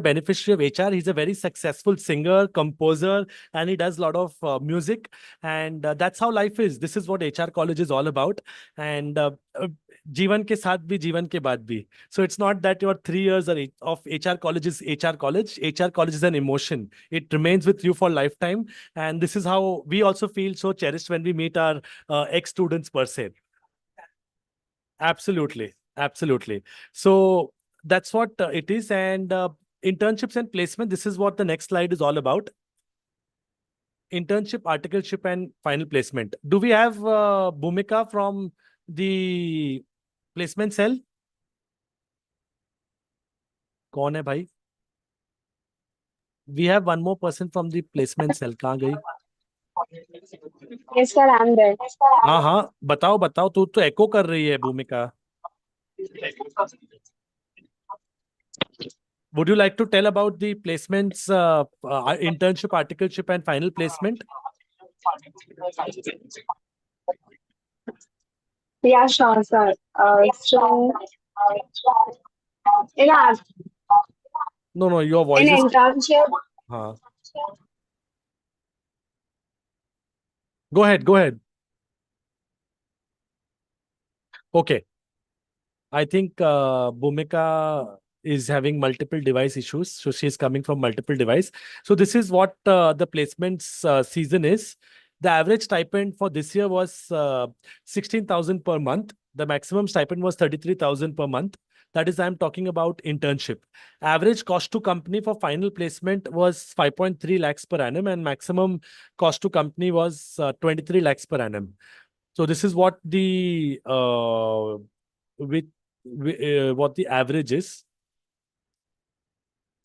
beneficiary of HR. He's a very successful singer, composer, and he does a lot of music. And that's how life is. This is what HR college is all about. And जीवन के साथ भी जीवन के बाद भी. So it's not that your 3 years of HR college is HR college. HR college is an emotion. It remains with you for lifetime. And this is how we also feel so cherished when we meet our ex-students per se. Absolutely. So that's what it is. And internships and placement, this is what the next slide is all about. Internship, articleship, and final placement. Do we have Bhumika from the placement cell? कौन है भाई? We have one more person from the placement cell. कहाँ गई? Yes, sir, I'm there. हाँ, बताओ. तू तो echo कर रही है, भूमिका. Would you like to tell about the placements, internship, articleship, and final placement? Yeah, sure, sir. Yeah, No, your voice in is... internship, हाँ. Go ahead. Okay. I think Bhumika is having multiple device issues. So she's coming from multiple device. So this is what the placements season is. The average stipend for this year was 16,000 per month. The maximum stipend was 33,000 per month. That is, I'm talking about internship. Average cost to company for final placement was 5.3 lakhs per annum, and maximum cost to company was 23 lakhs per annum. So this is what the what the average is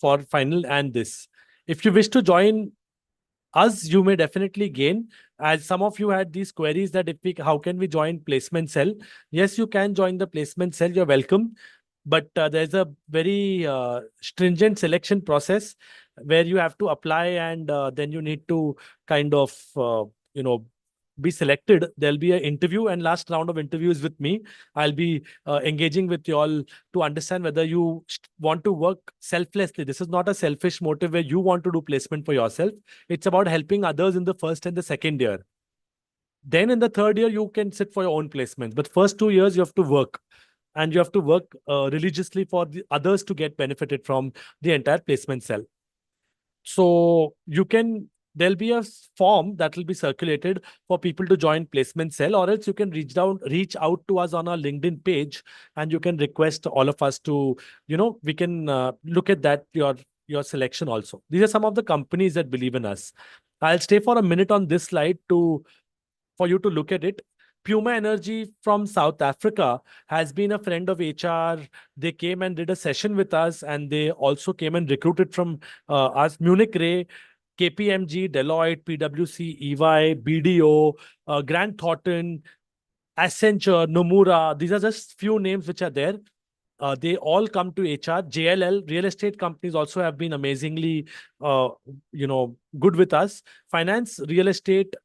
for final and this. If you wish to join us, you may definitely gain. As some of you had these queries that how can we join placement cell? Yes, you can join the placement cell. You're welcome. But there's a very stringent selection process where you have to apply, and then you need to kind of, be selected. There'll be an interview, and last round of interviews with me. I'll be engaging with you all to understand whether you want to work selflessly. This is not a selfish motive where you want to do placement for yourself. It's about helping others in the first and the second year. Then in the third year, you can sit for your own placements. But first 2 years, you have to work. And you have to work religiously for the others to get benefited from the entire placement cell. So there'll be a form that will be circulated for people to join placement cell, or else you can reach out to us on our LinkedIn page, and you can request all of us to, we can look at that, your selection also. These are some of the companies that believe in us. I'll stay for a minute on this slide for you to look at it. Puma Energy from South Africa has been a friend of HR. They came and did a session with us, and they also came and recruited from us. Munich Re, KPMG, Deloitte, PwC, EY, BDO, Grant Thornton, Accenture, Nomura. These are just few names which are there. They all come to HR. JLL, real estate companies also have been amazingly, good with us. Finance, real estate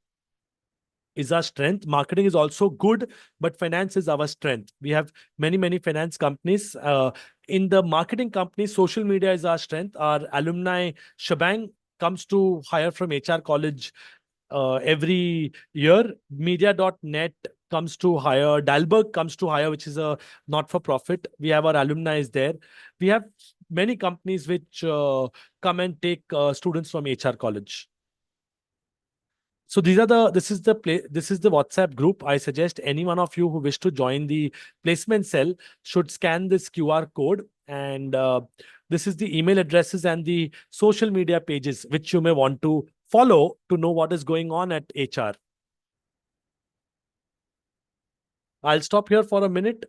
is our strength. Marketing is also good, but finance is our strength. We have many, many finance companies. In the marketing companies, social media is our strength. Our alumni shebang comes to hire from HR college every year. Media.net comes to hire. Dalberg comes to hire, which is a not-for-profit. We have our alumni is there. We have many companies which come and take students from HR college. So this is the WhatsApp group. I suggest any one of you who wish to join the placement cell should scan this QR code, and this is the email addresses and the social media pages which you may want to follow to know what is going on at HR. I'll stop here for a minute.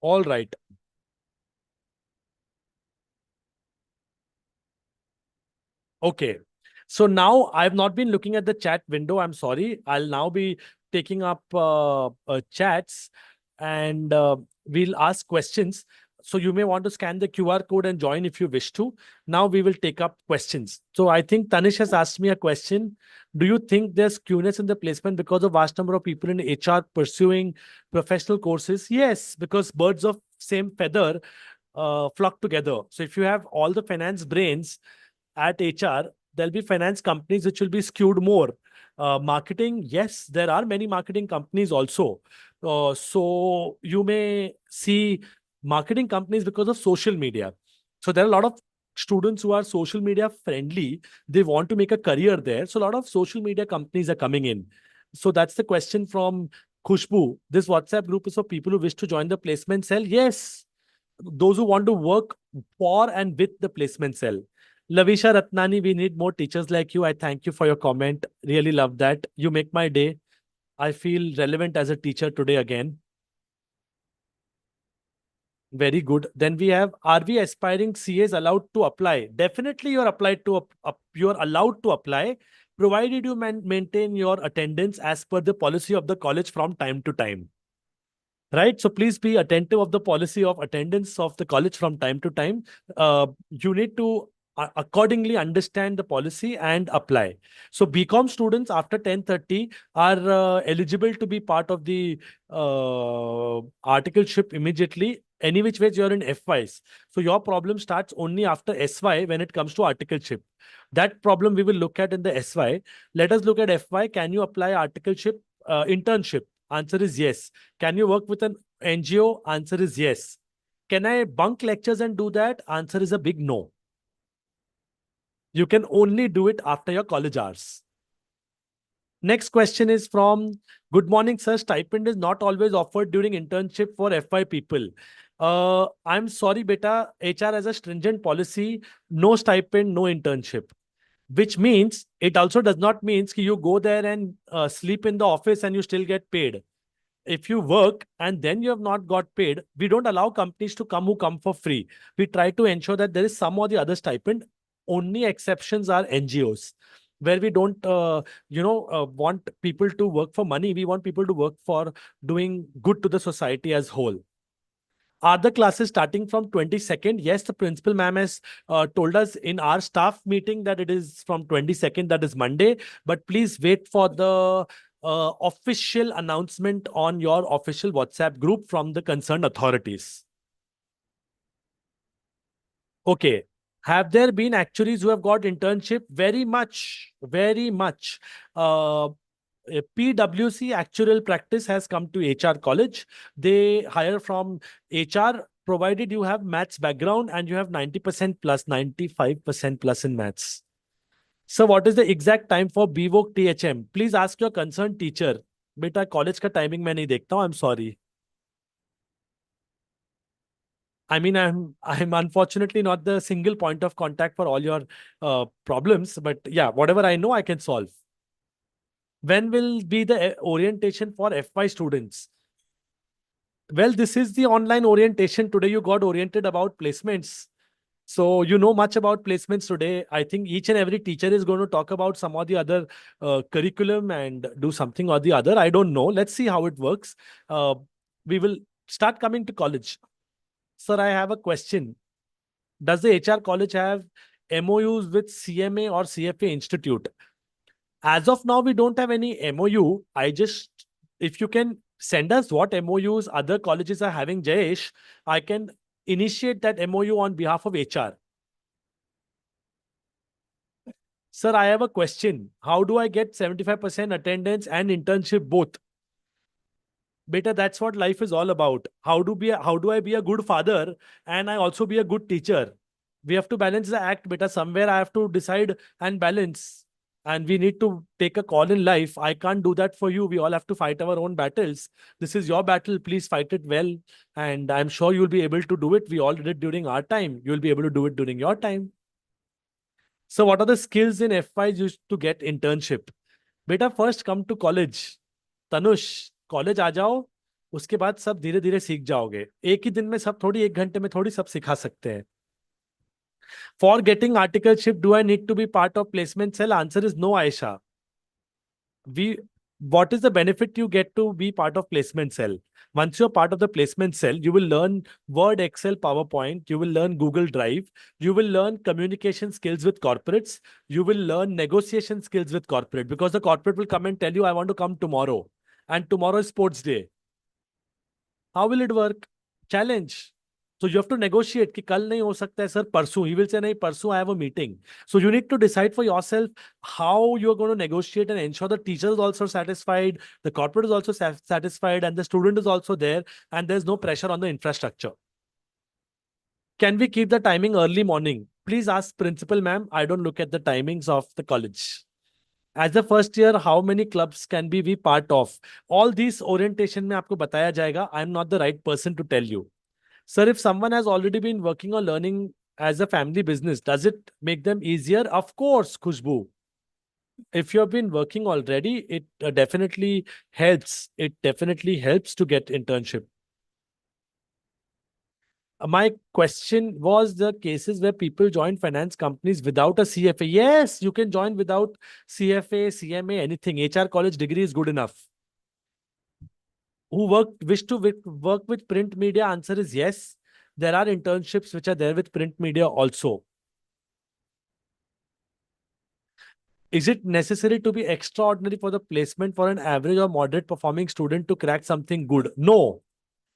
All right. Okay. So now I've not been looking at the chat window. I'm sorry. I'll now be taking up chats, and we'll ask questions. So you may want to scan the QR code and join if you wish to. Now we will take up questions. So I think Tanish has asked me a question. Do you think there's skewness in the placement because of vast number of people in HR pursuing professional courses? Yes, because birds of same feather flock together. So if you have all the finance brains at HR, there'll be finance companies which will be skewed more. Marketing, yes, there are many marketing companies also. So you may see marketing companies because of social media. So there are a lot of students who are social media friendly. They want to make a career there. So a lot of social media companies are coming in. So that's the question from Khushbu. This WhatsApp group is for people who wish to join the placement cell. Yes, those who want to work for and with the placement cell. Lavisha Ratnani, we need more teachers like you. I thank you for your comment. Really love that. You make my day. I feel relevant as a teacher today again. Very good. Then we have, are we aspiring CAs allowed to apply? Definitely you're you're allowed to apply, provided you maintain your attendance as per the policy of the college from time to time. Right? So please be attentive of the policy of attendance of the college from time to time. You need to accordingly understand the policy and apply. So BCom students after 10:30 are eligible to be part of the articleship immediately. Any which ways you're in FYs. So your problem starts only after SY when it comes to articleship. That problem we will look at in the SY. Let us look at FY. Can you apply articleship internship Answer is yes. Can you work with an NGO? Answer is yes. Can I bunk lectures and do that? Answer is a big no. You can only do it after your college hours. Next question is from Good morning, sir. Stipend is not always offered during internship for FY people. I'm sorry, beta. HR has a stringent policy, no stipend, no internship. Which means it also does not mean you go there and sleep in the office and you still get paid. If you work and then you have not got paid, we don't allow companies to come who come for free. We try to ensure that there is some or the other stipend. Only exceptions are NGOs, where we don't, want people to work for money. We want people to work for doing good to the society as whole. Are the classes starting from 22nd? Yes, the principal ma'am has told us in our staff meeting that it is from 22nd, that is Monday. But please wait for the official announcement on your official WhatsApp group from the concerned authorities. Okay. Have there been actuaries who have got internship? Very much, very much. PwC actuarial practice has come to HR college. They hire from HR, provided you have maths background and you have 90% plus, 95% plus in maths. So what is the exact time for BVOC THM? Please ask your concerned teacher. Beta college ka timing मैं नहीं देखता हूँ. I'm sorry. I mean, I'm unfortunately not the single point of contact for all your problems, but yeah, whatever I know, I can solve. When will be the orientation for FY students? Well, this is the online orientation. Today you got oriented about placements. So you know much about placements today. I think each and every teacher is going to talk about some or the other curriculum and do something or the other. I don't know. Let's see how it works. We will start coming to college. Sir, I have a question. Does the HR college have MOUs with CMA or CFA Institute? As of now, we don't have any MOU. If you can send us what MOUs other colleges are having, Jayesh, I can initiate that MOU on behalf of HR. Sir, I have a question. How do I get 75% attendance and internship both? Beta, that's what life is all about. How do I be a good father and I also be a good teacher? We have to balance the act, beta. Somewhere I have to decide and balance. And we need to take a call in life. I can't do that for you. We all have to fight our own battles. This is your battle. Please fight it well. And I'm sure you'll be able to do it. We all did it during our time. You'll be able to do it during your time. So what are the skills in FYs used to get internship? Beta, first come to college. Tanush, college आ जाओ, उसके बाद सब धीरे धीरे सीख जाओगे. एक ही दिन में सब थोड़ी, एक घंटे में थोड़ी सब सिखा सकते हैं. For getting articleship, do I need to be part of placement cell? Answer is no, Aisha. What is the benefit you get to be part of placement cell? Once you're part of the placement cell, you will learn Word, Excel, PowerPoint. You will learn Google Drive. You will learn communication skills with corporates. You will learn negotiation skills with corporate, because the corporate will come and tell you, I want to come tomorrow. And tomorrow is sports day. How will it work? Challenge. So you have to negotiate कि कल नहीं हो सकता है sir, परसों. He will say नहीं, परसों I have a meeting. So you need to decide for yourself how you are going to negotiate and ensure the teacher is also satisfied, the corporate is also satisfied, and the student is also there, and there's no pressure on the infrastructure. Can we keep the timing early morning? Please ask principal ma'am. I don't look at the timings of the college. As the first year, how many clubs can we be part of? All these orientation में आपको बताया जाएगा. I'm not the right person to tell you. Sir, if someone has already been working or learning as a family business, does it make them easier? Of course, Khushbu. If you have been working already, it definitely helps. It definitely helps to get internship. My question was the cases where people join finance companies without a CFA. Yes, you can join without CFA, CMA, anything. HR college degree is good enough. Wish to work with print media? Answer is yes. There are internships which are there with print media also. Is it necessary to be extraordinary for the placement for an average or moderate performing student to crack something good? No.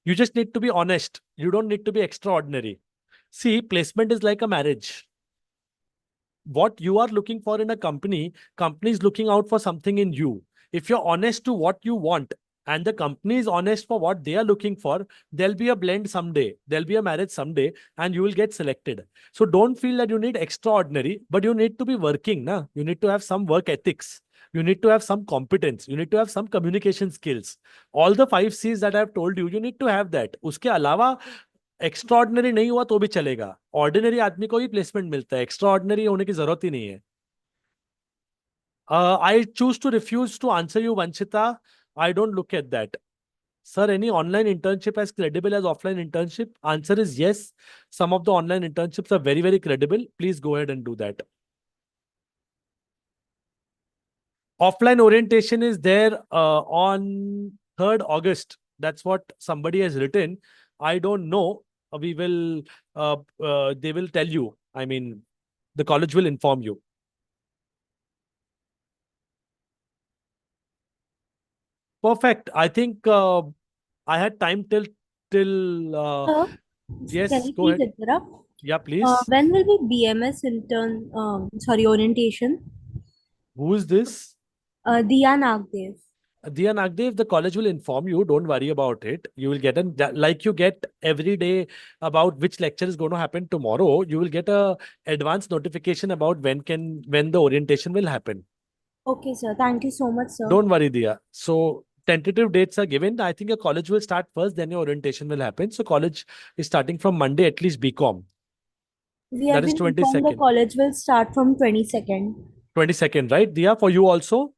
You just need to be honest. You don't need to be extraordinary. See, placement is like a marriage. What you are looking for in a company is looking out for something in you. If you're honest to what you want and the company is honest for what they are looking for, there'll be a blend someday, there'll be a marriage someday, and you will get selected. So don't feel that you need extraordinary, but you need to be working. Na? You need to have some work ethics. You need to have some competence. You need to have some communication skills. All the 5 C's that I've told you, you need to have that. उसके अलावा extraordinary नहीं हुआ तो भी चलेगा. Ordinary आदमी को ही placement मिलता है. एक्स्ट्रॉर्डिनरी होने की जरूरत ही नहीं है. I choose to refuse to answer you, Vanchita. I don't look at that. Sir, any online internship as credible as offline internship? Answer is yes. Some of the online internships are very, very credible. Please go ahead and do that. Offline orientation is there on 3rd August. That's what somebody has written. I don't know. We will, they will tell you. I mean, the college will inform you. Perfect. I think I had time till Sir, yes, can I go please ahead. interrupt? Yeah, please. When will be BMS intern, orientation? Who is this? Diya Nagdev. Diya Nagdev, the college will inform you. Don't worry about it. You will get like you get every day about which lecture is going to happen tomorrow. You will get a advance notification about when the orientation will happen. Okay, sir. Thank you so much, sir. Don't worry, Diya. So tentative dates are given. I think your college will start first, then your orientation will happen. So college is starting from Monday, at least BCom. We have That is been informed the 22nd. college will start from 22nd. 22nd, right, Diya? For you also?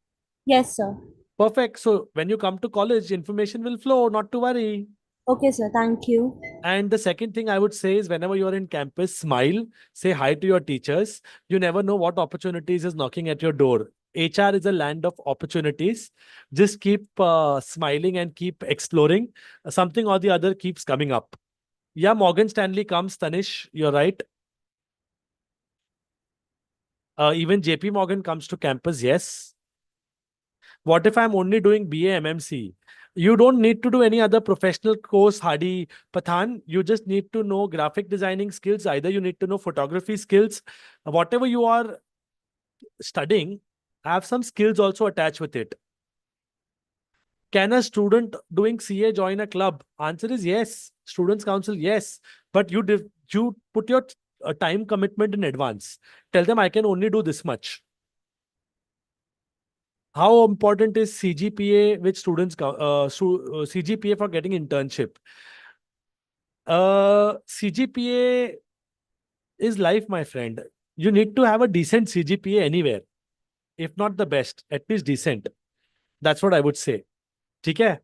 Yes, sir. Perfect. So when you come to college, information will flow, not to worry. Okay, sir. Thank you. And the second thing I would say is whenever you're in campus, smile, say hi to your teachers. You never know what opportunities is knocking at your door. HR is a land of opportunities. Just keep smiling and keep exploring. Something or the other keeps coming up. Yeah, Morgan Stanley comes, Tanish, you're right. Even JP Morgan comes to campus, yes. What if I'm only doing BA MMC? You don't need to do any other professional course, Hadi Pathan. You just need to know graphic designing skills. Either you need to know photography skills. Whatever you are studying, have some skills also attached with it. Can a student doing CA join a club? Answer is yes. Students Council, yes. But you put your time commitment in advance. Tell them I can only do this much. How important is CGPA with students? CGPA for getting internship. CGPA is life, my friend. You need to have a decent CGPA anywhere. If not the best, at least decent. That's what I would say. Okay?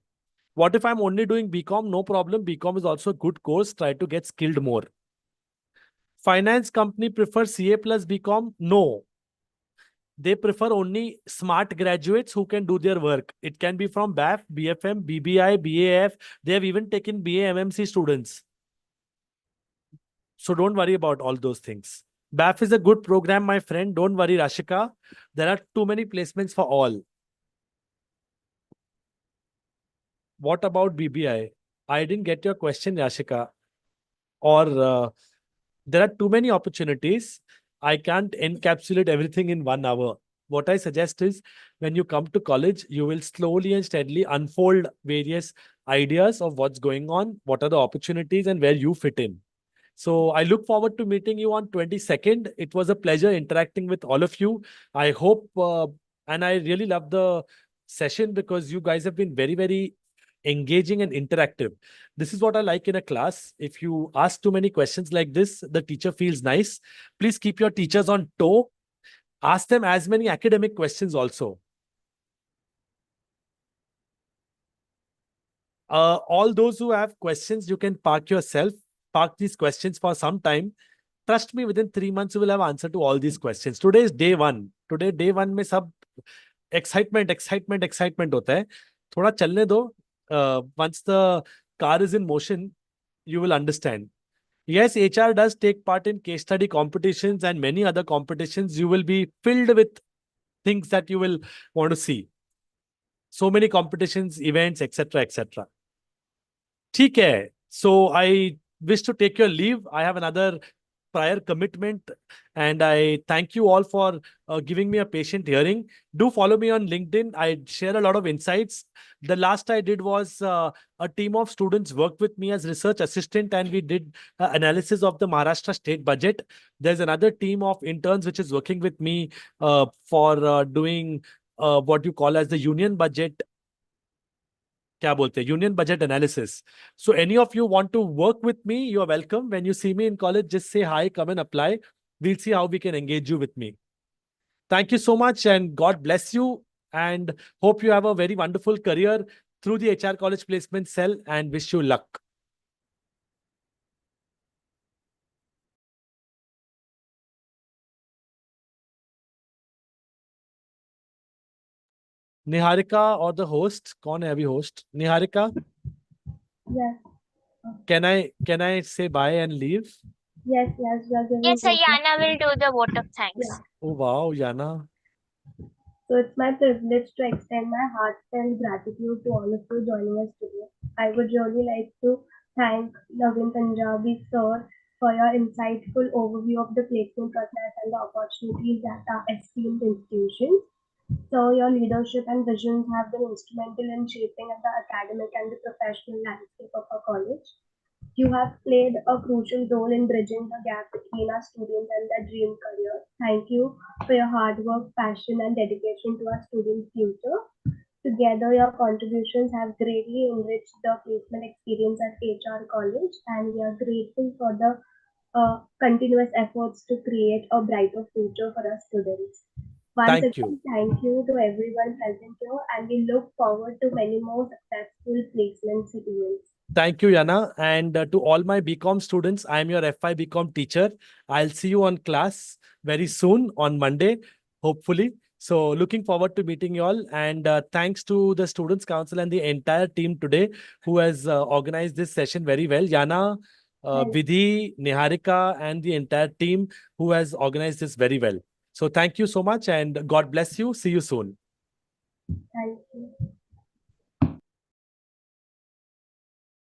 What if I'm only doing BCom? No problem. BCom is also a good course. Try to get skilled more. Finance company prefer CA plus BCom? No. They prefer only smart graduates who can do their work. It can be from BAF, BFM, BBI, BAF. They have even taken BA MMC students. So don't worry about all those things. BAF is a good program, my friend. Don't worry, Rashika. There are too many placements for all. What about BBI? I didn't get your question, Rashika. Or there are too many opportunities. I can't encapsulate everything in 1 hour. What I suggest is when you come to college, you will slowly and steadily unfold various ideas of what's going on, what are the opportunities and where you fit in. So I look forward to meeting you on 22nd. It was a pleasure interacting with all of you. I hope, and I really love the session because you guys have been very, very engaging and interactive. This is what I like in a class. If you ask too many questions like this, the teacher feels nice. Please keep your teachers on toe. Ask them as many academic questions also. All those who have questions, you can park yourself. Park these questions for some time. Trust me, within 3 months, you will have answer to all these questions. Today is day one. Today, day one में सब excitement होता है. थोड़ा चलने दो. Once the car is in motion, you will understand. Yes, HR does take part in case study competitions and many other competitions. You will be filled with things that you will want to see. So many competitions, events, etc., etc. ठीक है. So I wish to take your leave. I have another prior commitment, and I thank you all for giving me a patient hearing. Do follow me on LinkedIn. I share a lot of insights. The last I did was a team of students worked with me as research assistant, and we did analysis of the Maharashtra state budget. There's another team of interns which is working with me for doing what you call as the union budget, क्या बोलते हैं, union budget analysis. So any of you want to work with me, you are welcome. When you see me in college, just say hi, come and apply. We'll see how we can engage you with me. Thank you so much, and God bless you, and hope you have a very wonderful career through the HR College Placement Cell, and wish you luck. Niharika or the host? कौन है अभी host? Niharika? Yes. Can I say bye and leave? Yes, yes, we are giving Yes, sir. vote of Yana will thanks. do the vote of thanks. Yeah. Oh wow, Yana. So it's my privilege to extend my heartfelt gratitude to all of you joining us today. I would really like to thank Naveen Punjabi sir for your insightful overview of the placement process and the opportunities at our esteemed institutions. So your leadership and visions have been instrumental in shaping the academic and the professional landscape of our college. You have played a crucial role in bridging the gap between our students and their dream career. Thank you for your hard work, passion, and dedication to our students' future. Together, your contributions have greatly enriched the placement experience at HR College, and we are grateful for the continuous efforts to create a brighter future for our students. Once Thank you. again, thank you to everyone present here, and we look forward to many more successful placement events. Thank you, Yana. And to all my BCom students, I am your FI BCom teacher. I'll see you on class very soon on Monday, hopefully. So looking forward to meeting you all. And thanks to the Students' Council and the entire team today who has organized this session very well. Yana, Vidhi, Niharika, and the entire team who has organized this very well. So thank you so much, and God bless you. See you soon. Thank you.